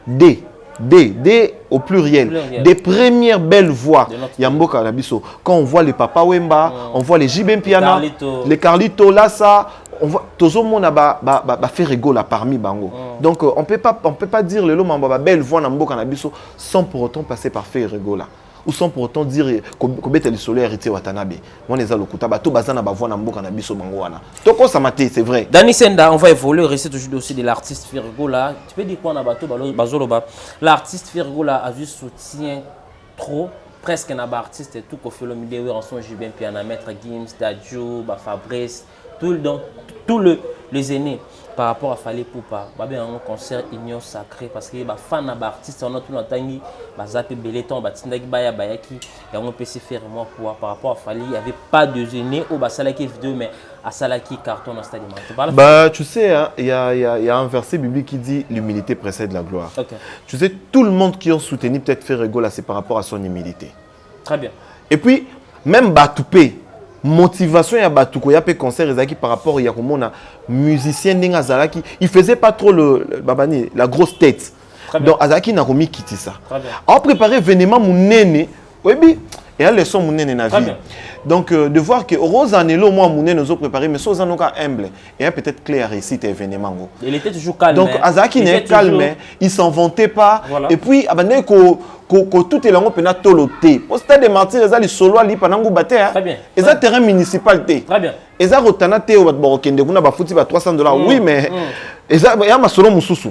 A: Des au pluriel. Des premières belles voix à Mboka Nabiso. Quand on voit les Papa Wemba, on voit les Jibem Piana, les Carlito, là, ça. On voit tout le monde a Ferrego là parmi Bango. Donc on peut pas dire le lot belle voix à Mboka Nabiso sans pour autant passer par Ferrego là. Ou sans pour autant dire que le soleil hérité Watanabe. On est à l'Okutaba, tout bazana bavoua na mboka na biso bangoana. Toko samate, c'est vrai.
B: Dani Senda, on va évoluer, rester toujours dossier de l'artiste Ferrego là. Tu peux dire quoi na bateau bazoloba? L'artiste Ferrego là a juste soutien trop presque na ba artiste et tout qu'on fait le milieu en son Jubin Piana, Maître Gims, Dadjo, Fabrice, tous les aînés. Par rapport à Fallait Poupa, il y a un concert Union Sacré parce que les fans d'artistes ont tout le temps zappé Béléton, Batindaki Baya Bayaki, et on peut se faire moi pour par rapport à Fallait, il n'y avait pas de gêné au Salaki vidéo mais à Salaki carton dans le stade.
A: Bah tu sais, il y a un verset biblique qui dit l'humilité précède la gloire. Okay. Tu sais, tout le monde qui a soutenu peut-être Ferrego là, c'est par rapport à son humilité.
B: Très bien.
A: Et puis même Batoupé. Motivation ya batuko ya pe concert ezaki par rapport ya komona musicien ndinga zalaki il faisait pas trop babani la grosse tête donc azaki na komi kiti ça on préparer événement munene oui et la leçon munene na vie donc de voir que Rose Anelo moi munene nous ont préparé mais sans anoka humble et peut-être clair réussite événement
B: il était toujours calme
A: donc azaki n'est calme il s'en vantait pas et puis abandé ko tout est là on peut na toloté au stade de Martyrs les solo ali panangu baté et ça terrain municipal té
B: très bien
A: et ça rotana té au bakende kuna ba futi ba $300 oui mais et ça ya masolo mususu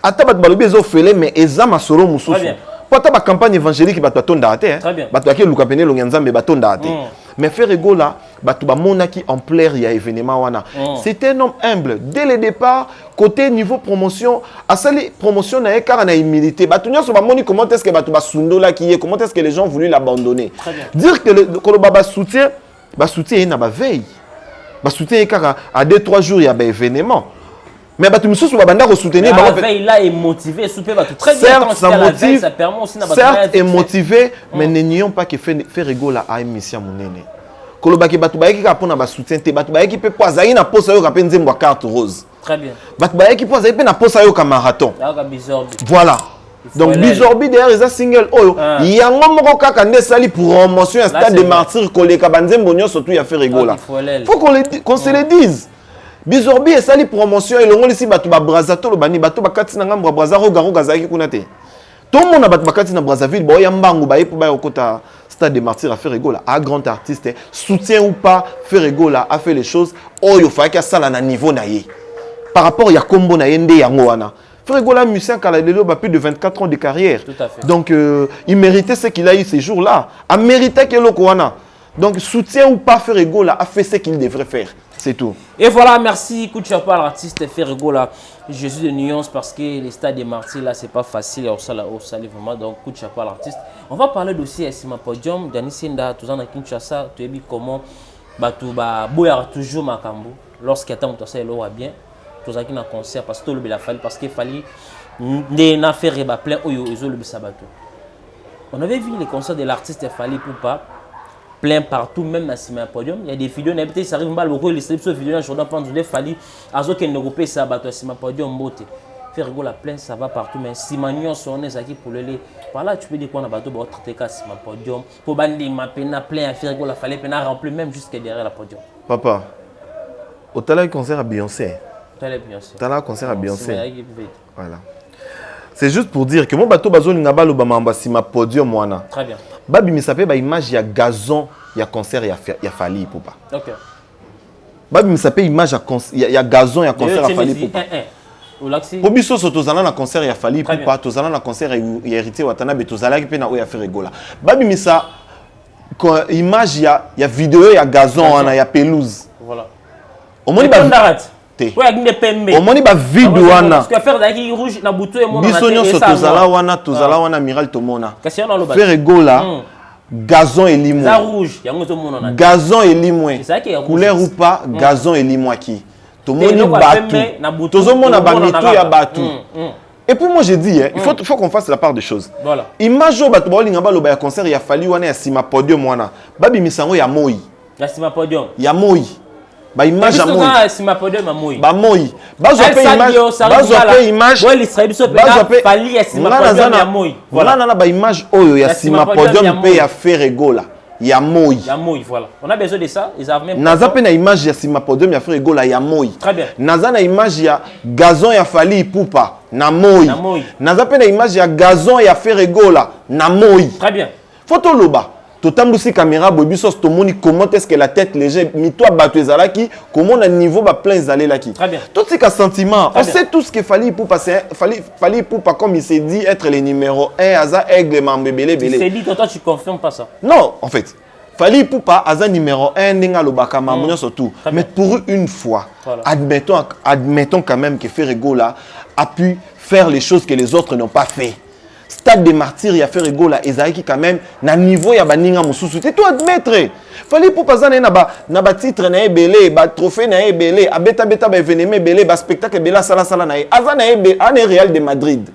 A: ata bat balobi ezo fele mais eza masolo mususu pota ba campagne évangélique ba tonda té ba to ke luka pene lo nzambe ba tonda té Mais Ferrego là, batuba monaki en plaire il y a événement wana. C'était un homme humble dès le départ. Côté niveau promotion, à sali promotion na car na humilité. Batunya so ba moni comment est-ce que batuba sundo là qui est, comment est-ce que les gens voulu l'abandonner. Dire que le baba soutien na ba veille. Ba soutien car à 2-3 jours il y a ba événement. Mais bah tu me souviens pas de soutenir.
B: La veille là est motivé, très bien.
A: Certes, ça motive. Ça permet aussi certes est motivé, mais n'ayons pas que faire rigolo à émission mon néné. Kolobaki batubaiki ka pona ba soutien te batubaiki pe po azali na posa yo ka pe nzembo carte rose.
B: Très bien.
A: Batubaiki po azali pe na posa yo ka marathon. Voilà. Donc Bizorbi derrière les single oyo yango moko kaka nde sali pour promotion un stade de martyrs koleka banzembo nyo surtout ya faire rigolo. Faut qu'on se le dise. Bizorbi et sali promotion et l'on ici batu ba brazato lo bani batu bakati na ngamba brazaro garo gazaki kunate. Tout le monde a batu bakati na Brazzaville bo yambangu ba yepo ba yokota stade des martyrs à faire rigolo à grand artiste soutien ou pas faire rigolo a fait les choses oyo fa ka sala na niveau na ye. Par rapport ya kombo na yende yango wana. Faire rigolo musicien Kaladelo ba plus de 24 ans de carrière.
B: Tout à fait.
A: Donc il méritait ce qu'il a eu ces jours-là. A mérité que loko wana. Donc soutien ou pas faire rigolo a fait ce qu'il devrait faire. C'est tout.
B: Et voilà, merci. Coup de chapeau à l'artiste Ferrego là. Jésus de nuance parce que les stades des martyrs là, c'est pas facile. Au salut vraiment. Donc, coup de chapeau à l'artiste. On va parler dossier Sima Podium. Dani Senda, tous en a Kinshasa. Tu as vu comment Batouba Boya toujours Makambo. Lorsqu'il attend tout ça, il aura bien. Tous en a concert parce que tout le monde a fallu. Parce qu'il fallait n'a faire plein Oyo et le Sabato. On avait vu les concerts de l'artiste Fali Poupa. Plein partout, même dans Sima Podium. Il y a des vidéos, ça arrive mal beaucoup, les vidéos, je dois prendre des Fali, Azo qui ne ça bateau Sima Podium, beauté. Faire rigolo la plein, ça va partout, mais Sima Nyon son qui pour le lait. Par là, tu peux dire qu'on a bateau pour traiter qu'à Sima Podium. Pour bandi, ma peine plein, à faire rigolo, la fallait peine à remplir même jusqu'à derrière la podium.
A: Papa, au talent concert à Beyoncé.
B: Talent
A: concert à Beyoncé. Voilà. C'est juste pour dire que mon bateau bazo n'ingaba lo bamamba Sima Podium moana.
B: Très bien.
A: Babi misape ba image ya gazon ya concert ya Fali Poupa.
B: OK.
A: Babi misape image ya gazon ya concert ya Fali Poupa. Pour biso so tozala na concert ya Fali Poupa, tozala na concert ya Héritier Watanabe, tozala ki pe na o ya faire rigola. Babi misa image ya vidéo ya gazon wana ya pelouse.
B: Voilà.
A: Au moins ba
B: au
A: moins ba vidéo wana.
B: Parce que faire daki rouge na buto e mona.
A: Biso nyo so tozala wana Miral Tomona. Faire rigola. Gazon et limon.
B: Ça rouge, yango to mona na.
A: Gazon et limon.
B: C'est ça qui est rouge.
A: Couleur ou pas, gazon et limon qui. To moni batu. Tozo mona bamitu ya batu. Et puis moi j'ai dit il faut qu'on fasse la part des choses.
B: Voilà.
A: Imagine batu ba linga ba lo ba concert ya Fali wana ya Sima Podium wana. Babi misango ya Moi.
B: Ya Sima Podium.
A: Ya Moi. Ba image ya Moi.
B: Sima Podium ya Moi.
A: Ba Moi. Bazo pe image.
B: Ouais, l'Israël biso pe Fali ya Sima Podium ya Moi.
A: Voilà na ba image oyo ya Sima Podium pe ya Ferrego ya Moi.
B: Ya Moi, voilà. On a besoin de ça. Ils avaient même.
A: Naza pe na image ya Sima Podium ya Ferrego ya Moi.
B: Très bien.
A: Naza na image ya gazon ya Fali Poupa na Moi. Naza pe na image ya gazon ya Ferrego na Moi.
B: Très bien.
A: Photo loba. Totambusi caméra bobisos tomoni comment est-ce que la tête légère mito bato ezalaki comment na niveau ba plein ezalé là qui.
B: Très bien.
A: Tout c'est qu'un sentiment. On sait tout ce qu'il fallait pour passer fallait pour pas comme il s'est dit être le numéro 1 Aza aigle mambebele belé.
B: Tu s'est dit toi tu confirmes pas ça.
A: Non, en fait. Fallait pour pas Aza numéro 1 ninga lobaka mamunyo surtout. Mais pour une fois, voilà. admettons quand même que Ferrego là a pu faire les choses que les autres n'ont pas fait. Stade des martyrs, il y a fait rigolo là, Esaïki quand même, na niveau ya baninga mususu. C'est tout admettre. Fallait pour pas na ba titre na ebele, ba trophée na ebele, abeta ba événement ebele, ba spectacle ebele sala na e. Aza na ebe, ane Real de Madrid.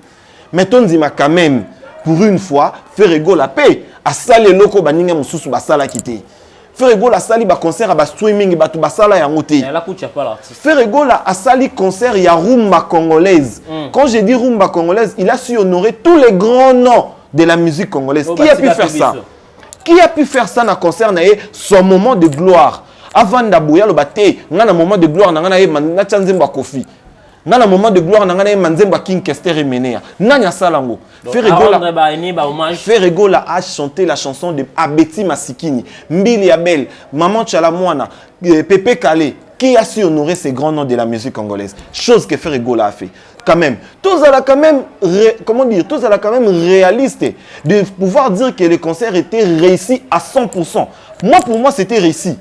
A: Mettons dima quand même pour une fois, faire rigolo la paix, a salé loko baninga mususu ba sala kité. Ferrego la sali ba concert ba streaming ba tu ba sala ya ngote.
B: Elle a coûté pas l'artiste.
A: Ferrego la a sali concert ya rumba congolaise. Quand je dis rumba congolaise, il a su honorer tous les grands noms de la musique congolaise. Qui a pu faire ça? Qui a pu faire ça na concert na son moment de gloire? Avant d'abouya le baté, ngana moment de gloire na ngana na tsanzemba Kofi. Dans le moment de gloire, on a Manzemba King Kester et Menea. Nanya Salango. Ferrego a chanté la chanson de Abeti Masikini, Mbili Abel, Maman Chalamwana, Pepe Kale, qui a su honorer ces grands noms de la musique congolaise. Chose que Ferrego a fait. Quand même, tous à la quand même, comment dire, tous à la quand même réaliste de pouvoir dire que le concert était réussi à 100%. Moi, pour moi, c'était réussi.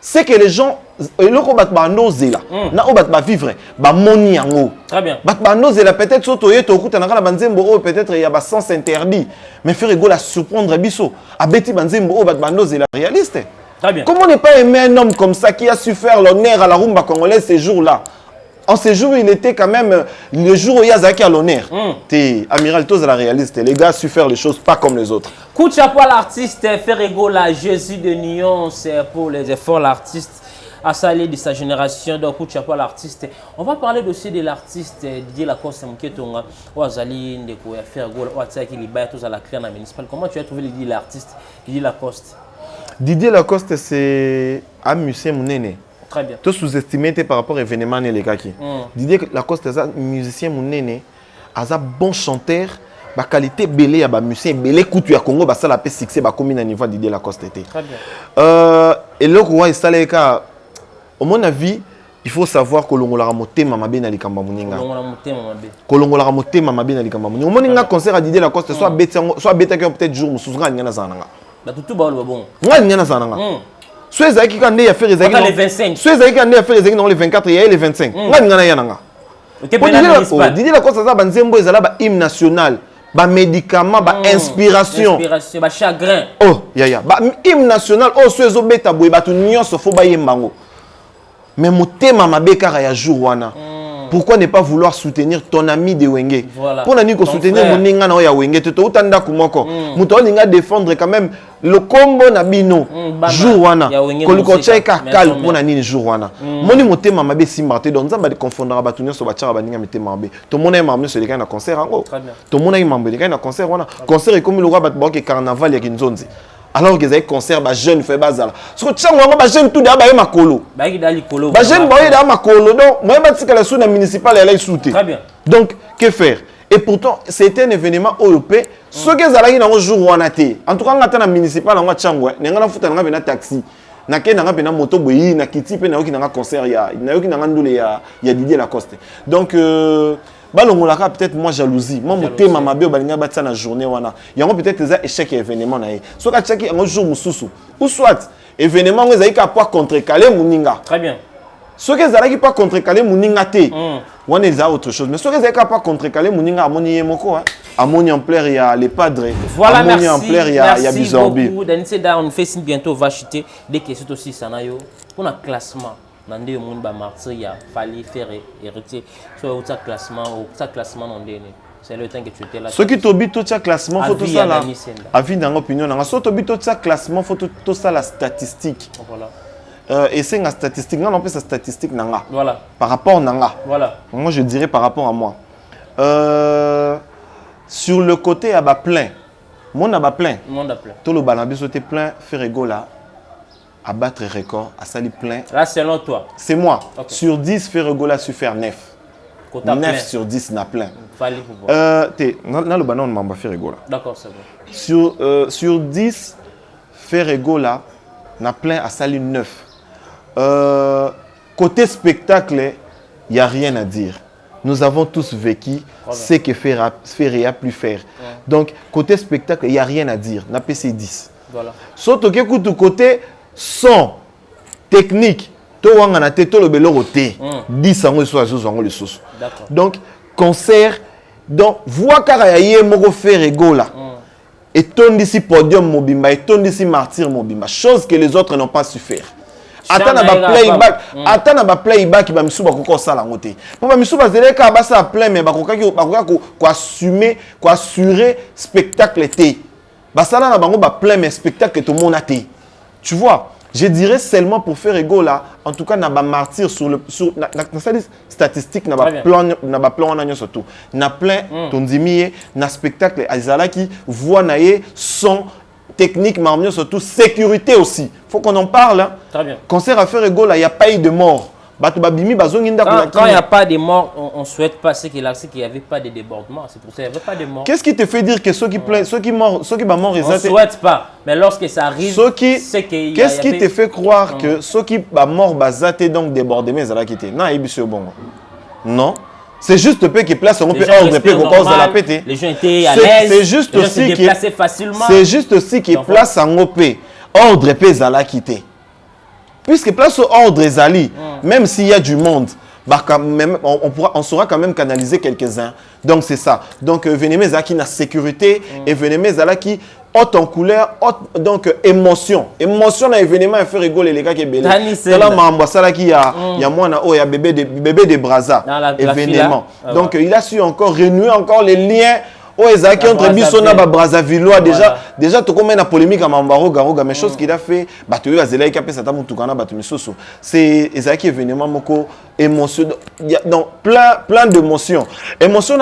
A: C'est que les gens, le combat bandosé là, na obat ba vivre, ba moni yango.
B: Très bien.
A: Bat bandosé là peut-être soto yeto okuta na kala banzembo peut-être il y a ba sens interdit, mais faire rigolo à surprendre biso. Abeti banzembo bat bandosé là réaliste.
B: Très bien.
A: Comment ne pas aimer un homme comme ça qui a su faire l'honneur à la rumba congolaise ces jours-là? En ces jours, il était quand même le jour où Yazaki a l'honneur. Amiral Toz la réaliste. Les gars su faire les choses pas comme les autres.
B: Coup de chapeau à l'artiste Ferrego, la Jésus de nuance pour les efforts l'artiste a salé de sa génération. Donc coup de chapeau à l'artiste. On va parler aussi de l'artiste Didier Lacoste Mketonga. Ouazali Ndeko ya Ferrego, Ouatsaki Libaya tous à la claire municipale. Comment tu as trouvé l'artiste Didier Lacoste? Didier Lacoste, c'est un musicien mounene. Très bien.
A: Tout sous-estimé par rapport à l'événement les gars qui. Didier Lacoste est un musicien mounene, un bon chanteur, la qualité belé à ba musicien belé coutu à Congo, ça la peut succès ba commune à niveau Didier Lacoste était.
B: Très bien.
A: Et le roi installé ka au mon avis, il faut savoir que l'on a moté mamabe na likamba muninga. Kolongola ramoté mamabe na likamba muninga. Au moninga concert à Didier Lacoste soit bêta que peut-être jour musuzuga ngana zananga.
B: La tout ba bon.
A: Ngana zananga. Soit Zaki quand il a fait les
B: 25.
A: Soit Zaki quand il a fait les dans les 24 et les 25. Ngana yananga. Didier Lacoste ça banzembo ezala ba hymne national, ba médicament, ba inspiration,
B: ba chagrin.
A: Oh ya ba hymne national oh soit zo beta boy ba tout nyonso fo ba yembango. Mais motema mabeka ya jour wana. Pourquoi ne pas vouloir soutenir ton ami de Wenge?
B: Voilà.
A: Pour n'ani ko soutenir mon ninga na ya Wenge to utanda kumoko. Muto ninga défendre quand même le combo na bino jour wana. Koliko cheka kal pour nani jour wana. Moni motema mabe simbate donc nzamba de confondra batunyo so bachara baninga metema mabe. To mona mamno so leka na concert ango. To mona mambe leka na concert wana. Concert comme le roi batboke carnaval ya kinzonzi. Alors que les concerts, les jeunes font bazar. Ce que tu as les jeunes tout d'abord makolo. Les jeunes boyent d'abord makolo. Donc moi je dis que la sous municipale elle est soutée.
B: Très bien.
A: Donc que faire? Et pourtant c'était un événement européen. Ce que ça là il un jour wanate. En tout cas on attend la municipale on va changwa. N'enga na futa n'enga bena taxi. Na ke n'enga bena moto boyi na kiti pe na oki n'enga concert ya. Na oki n'enga ndule ya Didier Lacoste. Donc balongolaka peut-être moi jalousie moi motema mabe balinga batsa na journée wana yango peut-être ça échec événement na ye so ka tchaki un jour mususu ou soit événement ngo ezaki ka pas contrecaler muninga.
B: Très bien.
A: So que ezalaki pas contrecaler muninga te wana eza autre chose mais so que ezaki pas contrecaler muninga amoni ye moko amoni en pleur il y a les padres
B: voilà
A: amoni
B: merci
A: en pleur il y a Bizorbi.
B: Merci beaucoup Daniseda on fait signe bientôt va chuter dès que c'est aussi sanayo pour un classement. Nande yo monde ba martyr ya fallait faire hériter soit au classement c'est le temps que tu étais là.
A: Ce qui tobi tout ça classement faut tout ça là. Avis dans opinion nga so tobi tout ça classement faut tout ça la statistique. Voilà. Et c'est une statistique non on peut sa statistique nanga.
B: Voilà.
A: Par rapport nanga.
B: Voilà.
A: Moi je dirais par rapport à moi. Sur le côté à bas plein. Monde à bas plein.
B: Monde à plein.
A: Tout le balambé sauté plein Ferrego là. À battre record, à salir plein.
B: Là, selon toi?
A: C'est moi. Okay. Sur 10, Ferrego a su faire 9. 9
B: plein.
A: Sur 10 n'a plein.
B: Fallait pouvoir.
A: Dans le banon, on m'a Ferrego là.
B: D'accord, c'est bon.
A: Sur 10, Ferrego là, n'a plein à salir 9. Côté spectacle, il n'y a rien à dire. Nous avons tous vécu ce que Ferré a pu faire. Donc, côté spectacle, il n'y a rien à dire. N'a PC 10.
B: Voilà.
A: Sauf que côté son technique to wanga na te to le beloro te 10 ans so azozango le soso. Donc concert donc voix kara ya moko Ferrego là et tondisi podium mobimba et tondisi martyr mobimba chose que les autres n'ont pas su faire. Attends na ba playback ba misuba ko sala ngote pour ba misuba zeleka ba sa plein mais ba ko assurer spectacle te ba sala na bango ba plein mais spectacle tout monde a te. Tu vois, je dirais seulement pour faire ego là, en tout cas, n'a pas martyr sur la statistique, n'a pas plan en surtout. N'a plein ton dimier, n'a spectacle, azala qui voit naie son technique, mais surtout sécurité aussi. Faut qu'on en parle. Hein.
B: Très bien.
A: Concert à faire ego là, il n'y a pas eu de mort. Quand il n'y
B: a pas de mort, on ne souhaite pas qu'il n'y avait pas de débordement. C'est pour ça qu'il n'y avait pas de mort.
A: Qu'est-ce qui te fait dire que ceux qui plaignent, ceux qui morts,
B: on ne souhaite pas. Mais lorsque ça arrive, c'est qu'il y a...
A: Qu'est-ce qui te fait croire que ceux qui sont morts, donc débordés, ils ont quitté? Non, non. C'est juste peu qui place on peut ordre peu pour cause de la pété.
B: Les gens étaient à l'aise.
A: C'est juste aussi qui
B: facilement.
A: C'est juste aussi qui place en OP. ordre peut zala quitter. Puisque place au ordre ezali, même s'il y a du monde, bah, quand même, on saura quand même canaliser quelques-uns. Donc c'est ça. Donc venez qui na sécurité et venez qui haute en couleur, haute, donc émotion. Émotion dans l'événement, il fait rigoler les gars qui est belé. C'est là qui y a moi il y a bébé de Brazza événement. Donc il a su encore renouer encore les liens. Oh, Ezaki entre Bissona et Brazzavillois, déjà, tu connais la polémique à Mambaroga, mais chose qu'il a fait, tu as Zelaï qui a fait ça, c'est Ezaki événement, moko, émotion, donc plein d'émotions. Émotion,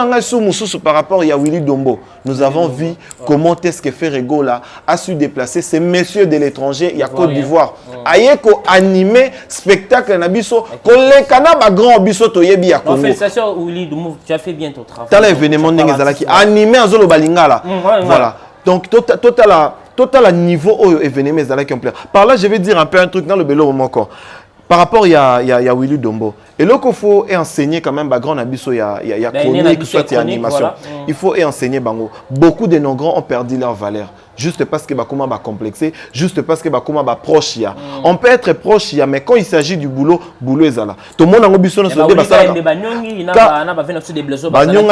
A: par rapport à Willy Dombo. Nous avons vu comment est-ce que Ferrego là a su déplacer ces messieurs de l'étranger, il y a Côte d'Ivoire. Ayeko animé spectacle na biso, kolekana ba grand biso toyebi ya Congo.
B: Félicitations Willy Dombo, tu as fait bien ton travail.
A: T'as l'événement qui animé en zolo balingala. Voilà. Donc total niveau au événement qui ont plaît. Par là, je vais dire un peu un truc dans le bélo encore. Par rapport il y a Willy Dombo. Et là qu'il faut enseigner quand même grand abisso il y a chronique soit animation. Voilà. Il faut enseigner bango. Beaucoup de nos grands ont perdu leur valeur. Juste parce que comment va complexer, juste parce que comment va proche ya. On peut être proche ya, mais quand il s'agit du boulot est là. Tout le monde a obligé de se dire ça.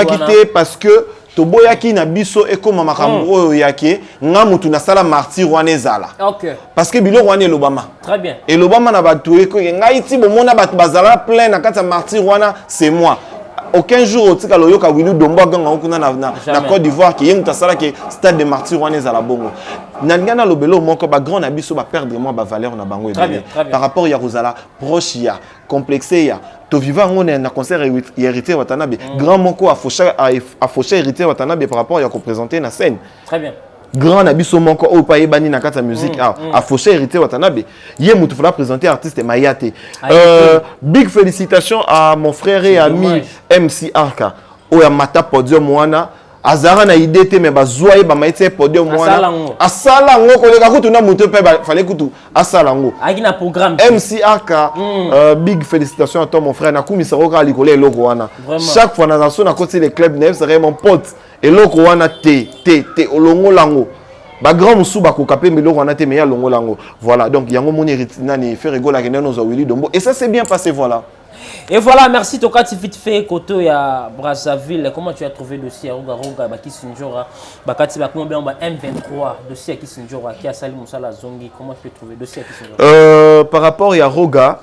A: Quitté parce que toboya ki na biso et comme makambo yake ngamutu na sala martyr wana zala. OK. Parce que bilo wana l'Obama.
B: Très bien.
A: Et l'Obama na batu ko ngai ti bomona batu bazala plein na kata martyr wana c'est moi. Aucun jour au tika loyoka Willy Dombo ganga okuna na Côte d'Ivoire qui yenga sala ke stade de martyr wana zala bongo. Nangana lobelo moko ba grand na biso ba perdre moi ba valeur na bango par rapport ya Rosala proche ya complexé ya to vivant on est na concert hérité Watanabe grand moko a fauché hérité Watanabe par rapport ya ko présenter na scène. Très bien. Grand nabiso moko o pa yebani na kata musique a fauché hérité Watanabe yé mutu fala présenter artiste Mayate. Big félicitations à mon frère et ami MC Arka o ya mata podium wana azara na idée te mais bazwa ba maite podium wana asala ngo ko leka kutu na mutu pe fallait kutu asala ngo
B: akina programme
A: MC Arka big félicitations à toi mon frère na kumisa roka likole loko wana chaque fois na na côté les clubs neuf c'est mon pote et loko wana te olongo lango ba grand musu ba ko kapé mais loko wana te mais ya longo lango voilà donc yango moni nani faire rigola kena no Willy Dombo et ça s'est bien passé voilà.
B: Et voilà, merci Toka vite fait côté à Brazzaville. Comment tu as trouvé le dossier à Roga Baki Sinjora Bakati Bakmo bien M23 dossier à Kisinjora qui a sali Moussala Zongi. Comment tu as trouvé le dossier à Kisinjora?
A: Par rapport à Roga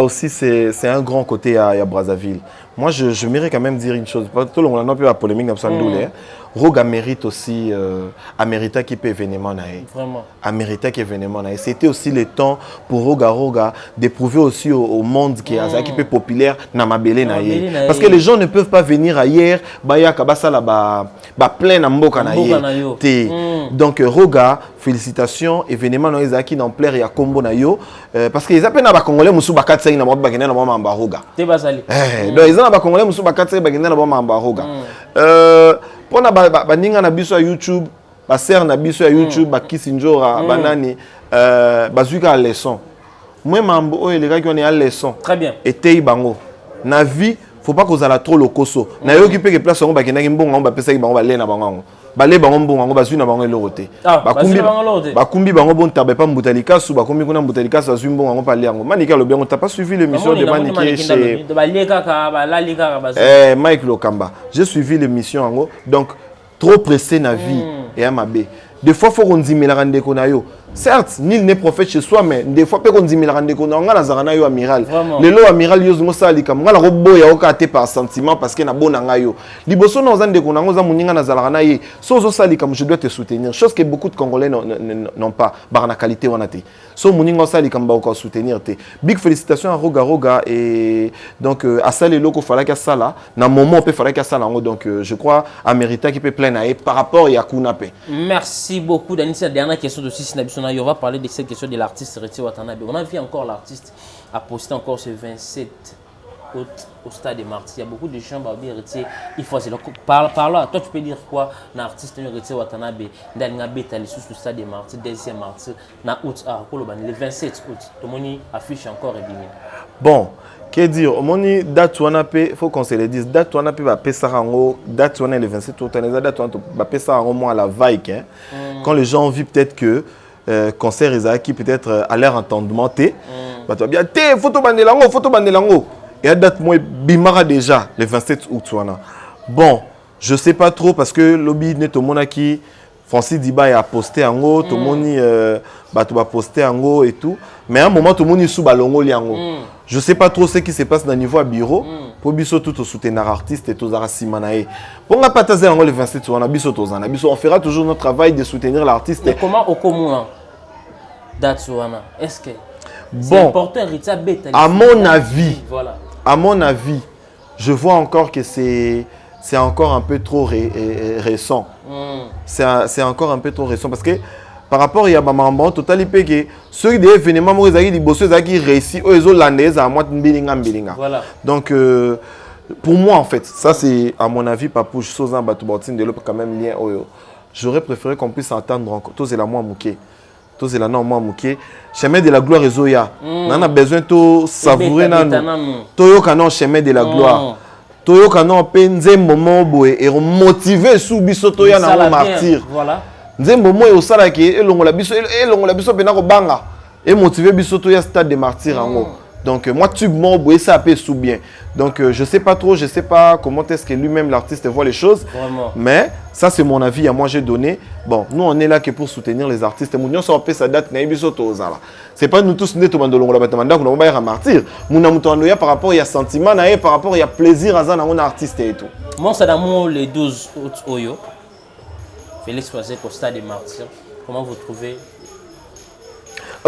A: aussi c'est un grand côté à Brazzaville. Moi je mérite quand même dire une chose. Tout le monde n'a pas la polémique dans Sandoulé. Roga mérite aussi à mériter qui peut événement naé. Vraiment. À mériter qui événement naé. C'était aussi le temps pour Roga d'éprouver aussi au monde qui est qui peut populaire na mabélé naé. Parce que les gens ne peuvent pas venir ailleurs baya kabasa là ba plein na mboka naé. Donc Roga félicitations événement naé zaki dans plaire ya kombo na yo parce que ils appellent na ba congolais musu bakatsa na ba bakena na ba mamba Roga.
B: Te bazali.
A: Donc ils ont ba congolais musu bakatsa bakena na ba mamba Roga. Pour na ninga na biso ya YouTube ba ser na biso ya YouTube ba Kisinjora banani bazuka leçon moi mambo o les gars qui on est à leçon
B: très bien
A: et tei bango na vie faut pas que ça trop lokoso na yo ki pe place on ba kenaki mbongo ba pesa ki bango ba le na bango ba le bango mbongo ba zui na bango elote ba kumbi bango bon tabe pa mbutalika su ba kumbi kuna mbutalika su zui mbongo pa le yango manika lo bien on t'a pas suivi l'émission de Maniké chez Mike Lokamba j'ai suivi l'émission yango donc trop pressé na vie et à ma bé des fois faut qu'on dise rende konayo certes nul n'est prophète chez soi mais des fois peut qu'on dise rende konayo ngala zarana yo amiral le lo amiral yo zo sali kam ngala robo ya okate par sentiment parce que na bona ngayo liboso na zande konango za muninga na zarana ye so zo sali kam je dois te soutenir chose que beaucoup de Congolais n'ont pas barna qualité wanate so muninga sali kam ba ko soutenir te big félicitations à Roga et donc à sali loko fala ka sala na moment peut fala ka sala donc je crois à mériter qui peut plein par rapport ya kunape.
B: Merci beaucoup Dani. C'est la dernière question de Sissi Nabisona. On va parler de cette question de l'artiste Héritier Watanabe. On a vu encore l'artiste a posté encore ce 27 août au stade de Martyrs. Il y a beaucoup de gens qui Héritier. Il faut par là. Toi tu peux dire quoi l'artiste Héritier Watanabe dans le stade de Martyrs, deuxième Martyrs, na août le 27 août. Tout le monde affiche encore et bien.
A: Bon. Que dire, au moment date il faut qu'on se le dise, date on a pu date on est le 27 août, date on a pu moi à la vague. Quand les gens ont vu peut-être que concert ezaki peut-être à leur entendement te bato bien te photo bandelango et à date moi bimara déjà le 27 août wana. Bon, je sais pas trop parce que lobby net au monaki Francis Diba a posté ango tout moni bato ba posté ango et tout, mais à un moment tout moni sous balongo liango. Je sais pas trop ce qui se passe dans le niveau à bureau pour biso tout soutenir artiste et tous arasimanae. Pour nga patazer ango le 27 wana biso tozana biso on fera toujours notre travail de soutenir l'artiste.
B: Mais comment au commun date wana est-ce que
A: bon,
B: important
A: à mon avis, voilà. À mon avis, je vois encore que c'est encore un peu trop récent. C'est encore un peu trop récent parce que par rapport à Bamamban, total que ceux des événements qui réussi aux Hollandais à moi bilinga. Donc pour moi en fait, ça c'est à mon avis pas pour Sozan Batoubatin de l'autre quand même lien. J'aurais préféré qu'on puisse entendre encore. Tous c'est la moi mouké. Tous c'est la non moi mouké. Chemin de la gloire et Zoya. On a besoin de savourer Toyo canon chemin de la gloire. Toyo canon penze moment boé et motiver sous bisoto ya na martyr. Voilà. Nzembo mo e osala ki elongola biso pena ko banga et motiver bisoto ya stade de martyr ango. Donc moi tube mo boé ça peut sous bien. Donc je sais pas trop, je sais pas comment est-ce que lui-même l'artiste voit les choses. Vraiment. Mais ça c'est mon avis à moi j'ai donné. Bon, nous on est là que pour soutenir les artistes. Mounion so pe sa date na bisoto ozala. C'est pas nous tous neto bandolongola batamanda ko ba martyr. Mouna mutondo ya par rapport il y a sentiment na par rapport il y a plaisir à ça na on artiste et tout.
B: Moi c'est d'amour les 12 août oyo. Félix Oisé au stade des martyrs. Comment vous trouvez?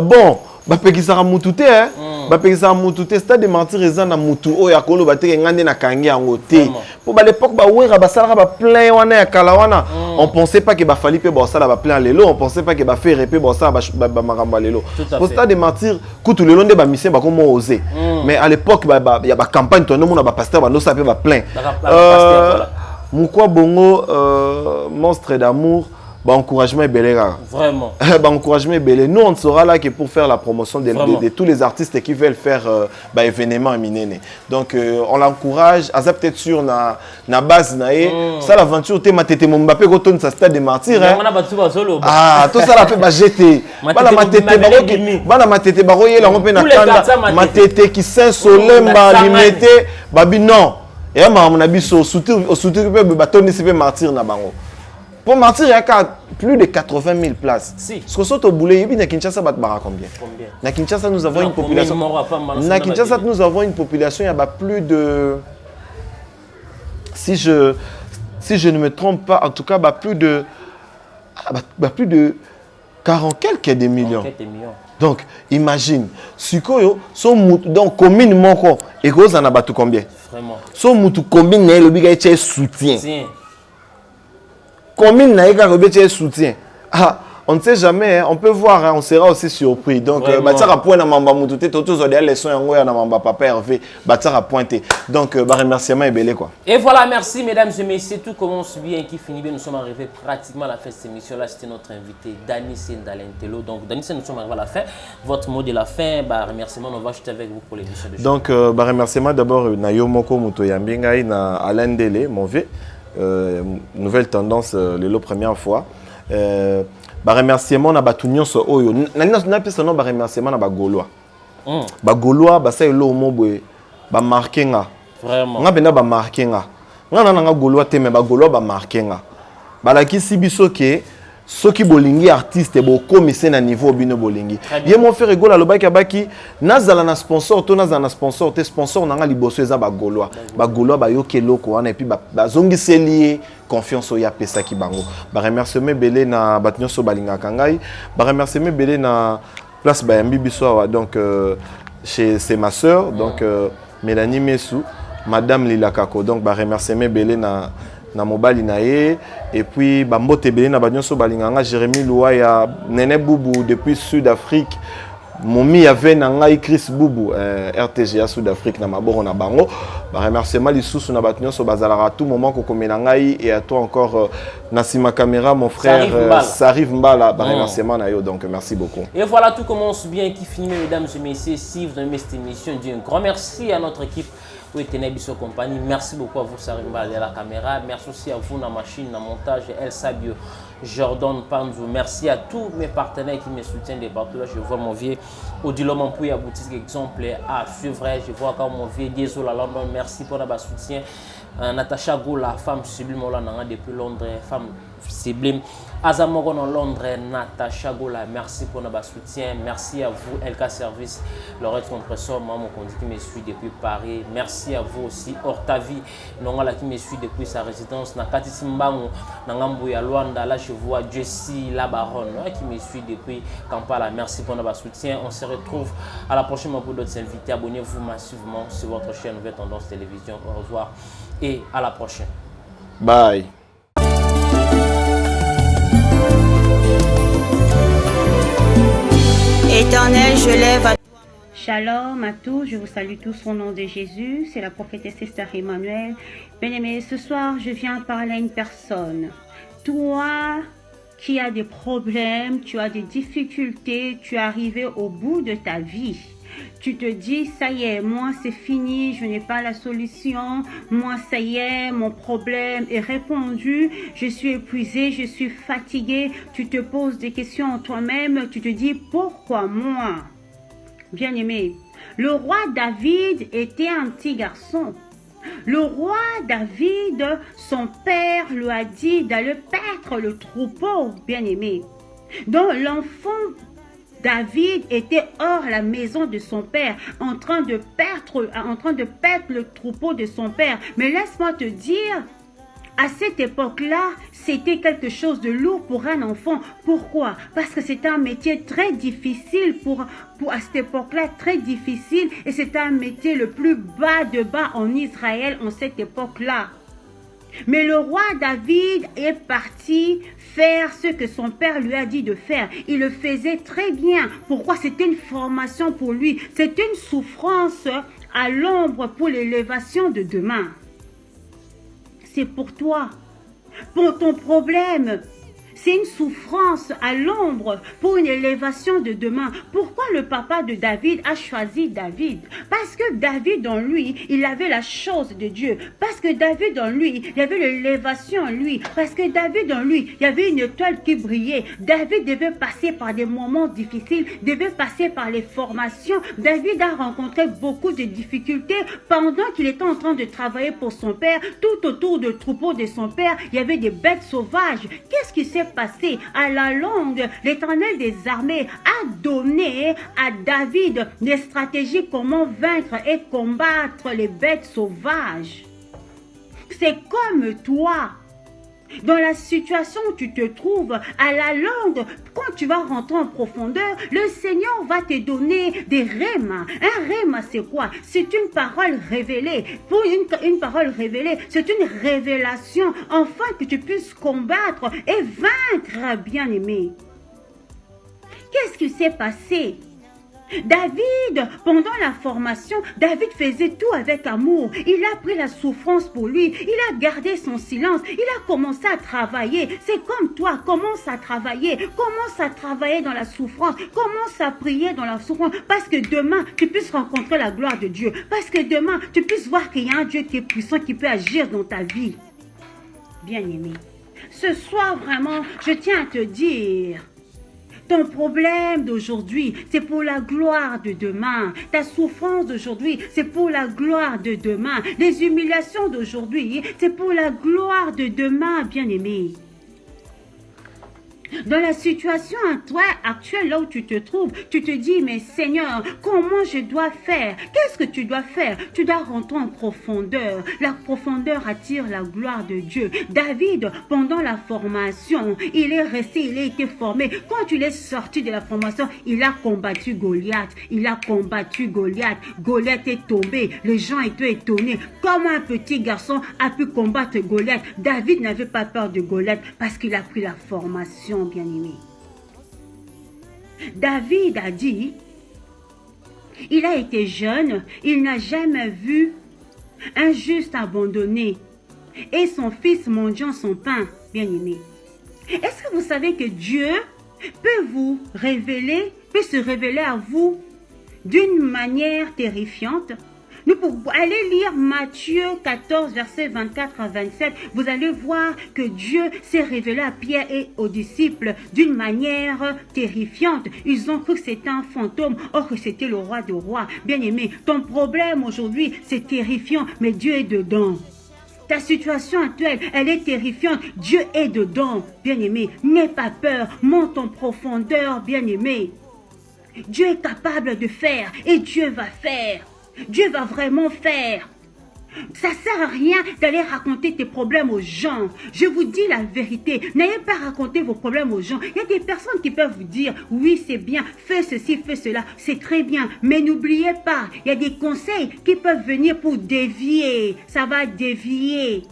A: Bon, bapekisaka mutu te hein. Bapekisaka mutu te stade des martyrs eza na mutu oyo akolo bateke ngande na kangi yango te. Pour ba l'époque ba wera ba sala ba plein wana ya kala wana. On pensait pas que ba fali pe ba sala ba plein lelo, on pensait pas que ba faire pe ba sala ba maramba lelo. Au stade des martyrs, kutu lelo nde ba mission ba komo oser. Mais à l'époque ya ba campagne to no mona ba pasteur ba no sa pe ba plein. Mukwa bongo monstre d'amour, bah encouragement est belé.
B: Vraiment.
A: Bah encouragement est belé. Nous on sera là que pour faire la promotion de tous les artistes qui veulent faire bah événement minéné. Donc on l'encourage. À ça peut-être sur na base naé. Ça l'aventure t'es matete mon Mbappé quand on sa stade des martyrs. Ah tout ça la fait bah jeter. Bah la matete baroque. Bah la matete baroque là on peut na kanda. Matete qui saint solemn bah limité. Bah non. Et à mon avis, surtout que le bateau ne peut martyr na bango. Pour martyr, il y a plus de 80 000 places. Si. Ce que soit au boulet, il y a Kinshasa combien? Na Kinshasa, nous avons une population. Na Kinshasa, nous avons une population, il y a plus de. Si je ne me trompe pas, en tout cas, plus de 40 quelques des millions. Donc, imagine, Sukoyo, donc commune moko, et cause en a battu combien? Vraiment. So mutu commune na le biga etche soutien. Commune na eka robetche soutien. Ah, on ne sait jamais, hein, on peut voir, hein, on sera aussi surpris. Donc, Batsara point na mamba mutu te tous des leçons yango ya na mamba papa Hervé, Batsara pointé. Donc, remerciement est belé quoi.
B: Et voilà, merci mesdames et messieurs, tout commence bien et qui finit bien. Nous sommes arrivés pratiquement à la fin de cette émission là. C'était notre invité Dany Sendalentelo. Donc, Dany Sendalentelo, nous sommes arrivés à la fin. Votre mot de la fin, remerciement, on va acheter avec vous pour l'émission de
A: donc, remerciement d'abord na Yomoko Mutoyambingai na Alain Dele, mon vieux. Nouvelle tendance, la première fois. Remerciement na batunion so oyo. Na pesa no remerciement na bagolois. Bagolois ba say lo mo boy ba marquer nga. Vraiment. Nga bena ba marquer nga. Nga na golois te me bagolois ba marquer nga. Ba la ki sibiso ke soki bolingi artiste bo komisa na niveau bino bolingi. Ye mon frère Egola lobaki abaki nazala na sponsor to nazala na sponsor te sponsor na nga liboso eza bagolois. Bagolois ba yoke loko wana et puis ba zongiseli confiance oya pesa ki bango. Ba remerciement belé na batinyo so balinga kangai. Ba remerciement belé na place Bayambi biso donc chez c'est ma sœur donc Mélanie Messou, madame Lila Kako. Donc ba remerciement belé na mobali nae et puis ba mbote belé na batinyo so balinganga Jérémy Loua ya Nene Boubou depuis Sud-Afrique. Momi avait nangai Chris Boubou RTGA Sud-Afrique na maboro na bango. Ba remerciement lisusu na batinyo so bazala à tout moment ko komenangai et à toi encore Nassima Caméra mon frère Sarif Mbala ba remerciement na yo donc merci beaucoup.
B: Et voilà tout commence bien qui finit mesdames et messieurs si vous avez aimé cette émission, dis un grand merci à notre équipe Oui, tenez bien compagnie. Merci beaucoup à vous, Sarimba, de la caméra. Merci aussi à vous, la machine, la montage, El Sabio, Jordan Panzou. Merci à tous mes partenaires qui me soutiennent de partout. Là, je vois mon vieux Odilo Mampouya, boutique exemple à suivre. Je vois encore mon vieux Diesel à London. Merci pour votre soutien. Natacha Goula, femme sublime, depuis Londres, femme sublime. Azamogon en Londres, Natacha Goula, merci pour notre soutien. Merci à vous, LK Service, Lorette Compressor, Maman Kondi qui me suit depuis Paris. Merci à vous aussi, Hortavi, Nongala qui me suit depuis sa résidence. Nakati Simbango, Nangambuya Luanda, là je vois Jessie La Baronne qui me suit depuis Kampala. Merci pour notre soutien. On se retrouve à la prochaine pour d'autres invités. Abonnez-vous massivement sur votre chaîne Nouvelle Tendance Télévision. Au revoir et à la prochaine.
A: Bye.
D: Éternel, je lève à...
E: Shalom à tous, je vous salue tous au nom de Jésus. C'est la prophétesse Esther Emmanuel. Bien-aimés, ce soir, je viens parler à une personne. Toi qui as des problèmes, tu as des difficultés, tu es arrivé au bout de ta vie. Tu te dis, ça y est, moi c'est fini, je n'ai pas la solution, moi ça y est, mon problème est répondu, je suis épuisé, je suis fatigué. Tu te poses des questions en toi-même, tu te dis, pourquoi moi? Bien-aimé, le roi David était un petit garçon. Le roi David, son père lui a dit d'aller paître le troupeau, bien-aimé. Donc l'enfant David était hors la maison de son père, en train de paître le troupeau de son père. Mais laisse-moi te dire, à cette époque-là, c'était quelque chose de lourd pour un enfant. Pourquoi? Parce que c'était un métier très difficile à cette époque-là, très difficile. Et c'était un métier le plus bas de bas en Israël en cette époque-là. Mais le roi David est parti faire ce que son père lui a dit de faire. Il le faisait très bien. Pourquoi? C'était une formation pour lui. C'était une souffrance à l'ombre pour l'élévation de demain. C'est pour toi, pour ton problème. C'est une souffrance à l'ombre pour une élévation de demain. Pourquoi le papa de David a choisi David? Parce que David en lui, il avait la chose de Dieu. Parce que David en lui, il avait l'élévation en lui. Parce que David en lui, il y avait une étoile qui brillait. David devait passer par des moments difficiles, devait passer par les formations. David a rencontré beaucoup de difficultés pendant qu'il était en train de travailler pour son père. Tout autour du troupeau de son père, il y avait des bêtes sauvages. Qu'est-ce qui s'est passé? À la longue, l'Éternel des armées a donné à David des stratégies comment vaincre et combattre les bêtes sauvages. C'est comme toi. Dans la situation où tu te trouves, à la longue, quand tu vas rentrer en profondeur, le Seigneur va te donner des rhémas. Un rhéma, c'est quoi? C'est une parole révélée. Pour une parole révélée, c'est une révélation, afin que tu puisses combattre et vaincre, bien-aimé. Qu'est-ce qui s'est passé? David, pendant la formation, David faisait tout avec amour. Il a pris la souffrance pour lui. Il a gardé son silence. Il a commencé à travailler. C'est comme toi, commence à travailler. Commence à travailler dans la souffrance. Commence à prier dans la souffrance. Parce que demain, tu puisses rencontrer la gloire de Dieu. Parce que demain, tu puisses voir qu'il y a un Dieu qui est puissant, qui peut agir dans ta vie. Bien-aimé, ce soir, vraiment, je tiens à te dire... Ton problème d'aujourd'hui, c'est pour la gloire de demain. Ta souffrance d'aujourd'hui, c'est pour la gloire de demain. Les humiliations d'aujourd'hui, c'est pour la gloire de demain, bien-aimé. Dans la situation actuelle, là où tu te trouves, tu te dis, mais Seigneur, comment je dois faire? Qu'est-ce que tu dois faire? Tu dois rentrer en profondeur. La profondeur attire la gloire de Dieu. David, pendant la formation, il est resté, il a été formé. Quand il est sorti de la formation, il a combattu Goliath. Il a combattu Goliath. Goliath est tombé. Les gens étaient étonnés. Comment un petit garçon a pu combattre Goliath? David n'avait pas peur de Goliath parce qu'il a pris la formation. Bien-aimé. David a dit, il a été jeune, il n'a jamais vu un juste abandonné et son fils mendiant son pain, bien-aimé. Est-ce que vous savez que Dieu peut se révéler à vous d'une manière terrifiante? Nous pouvons aller lire Matthieu 14, versets 24 à 27. Vous allez voir que Dieu s'est révélé à Pierre et aux disciples d'une manière terrifiante. Ils ont cru que c'était un fantôme, or que c'était le roi des rois. Bien-aimé, ton problème aujourd'hui, c'est terrifiant, mais Dieu est dedans. Ta situation actuelle, elle est terrifiante. Dieu est dedans, bien-aimé. N'aie pas peur, monte en profondeur, bien-aimé. Dieu est capable de faire et Dieu va faire. Dieu va vraiment faire. Ça ne sert à rien d'aller raconter tes problèmes aux gens. Je vous dis la vérité. N'ayez pas raconté vos problèmes aux gens. Il y a des personnes qui peuvent vous dire, oui, c'est bien, fais ceci, fais cela. C'est très bien. Mais n'oubliez pas, il y a des conseils qui peuvent venir pour dévier. Ça va dévier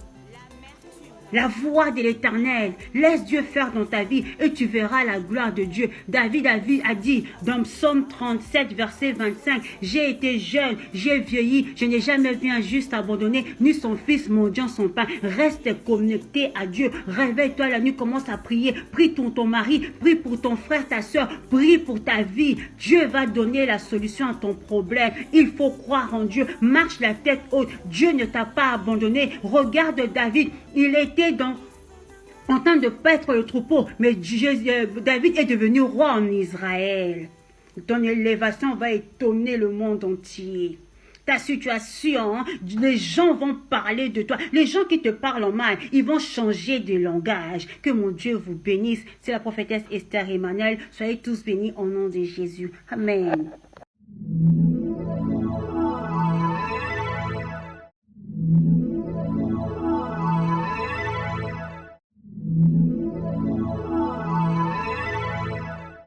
E: la voix de l'Éternel. Laisse Dieu faire dans ta vie et tu verras la gloire de Dieu. David a dit dans Psaume 37, verset 25, « J'ai été jeune, j'ai vieilli, je n'ai jamais vu un juste abandonné, ni son fils mendiant son pain. » Reste connecté à Dieu. Réveille-toi la nuit, commence à prier. Prie pour ton mari, prie pour ton frère, ta soeur, prie pour ta vie. Dieu va donner la solution à ton problème. Il faut croire en Dieu. Marche la tête haute. Dieu ne t'a pas abandonné. Regarde David, il était en train de paître le troupeau, mais David est devenu roi en Israël. Ton élévation va étonner le monde entier. Ta situation, les gens vont parler de toi. Les gens qui te parlent en mal, ils vont changer de langage. Que mon Dieu vous bénisse. C'est la prophétesse Esther Emmanuel. Soyez tous bénis au nom de Jésus. Amen.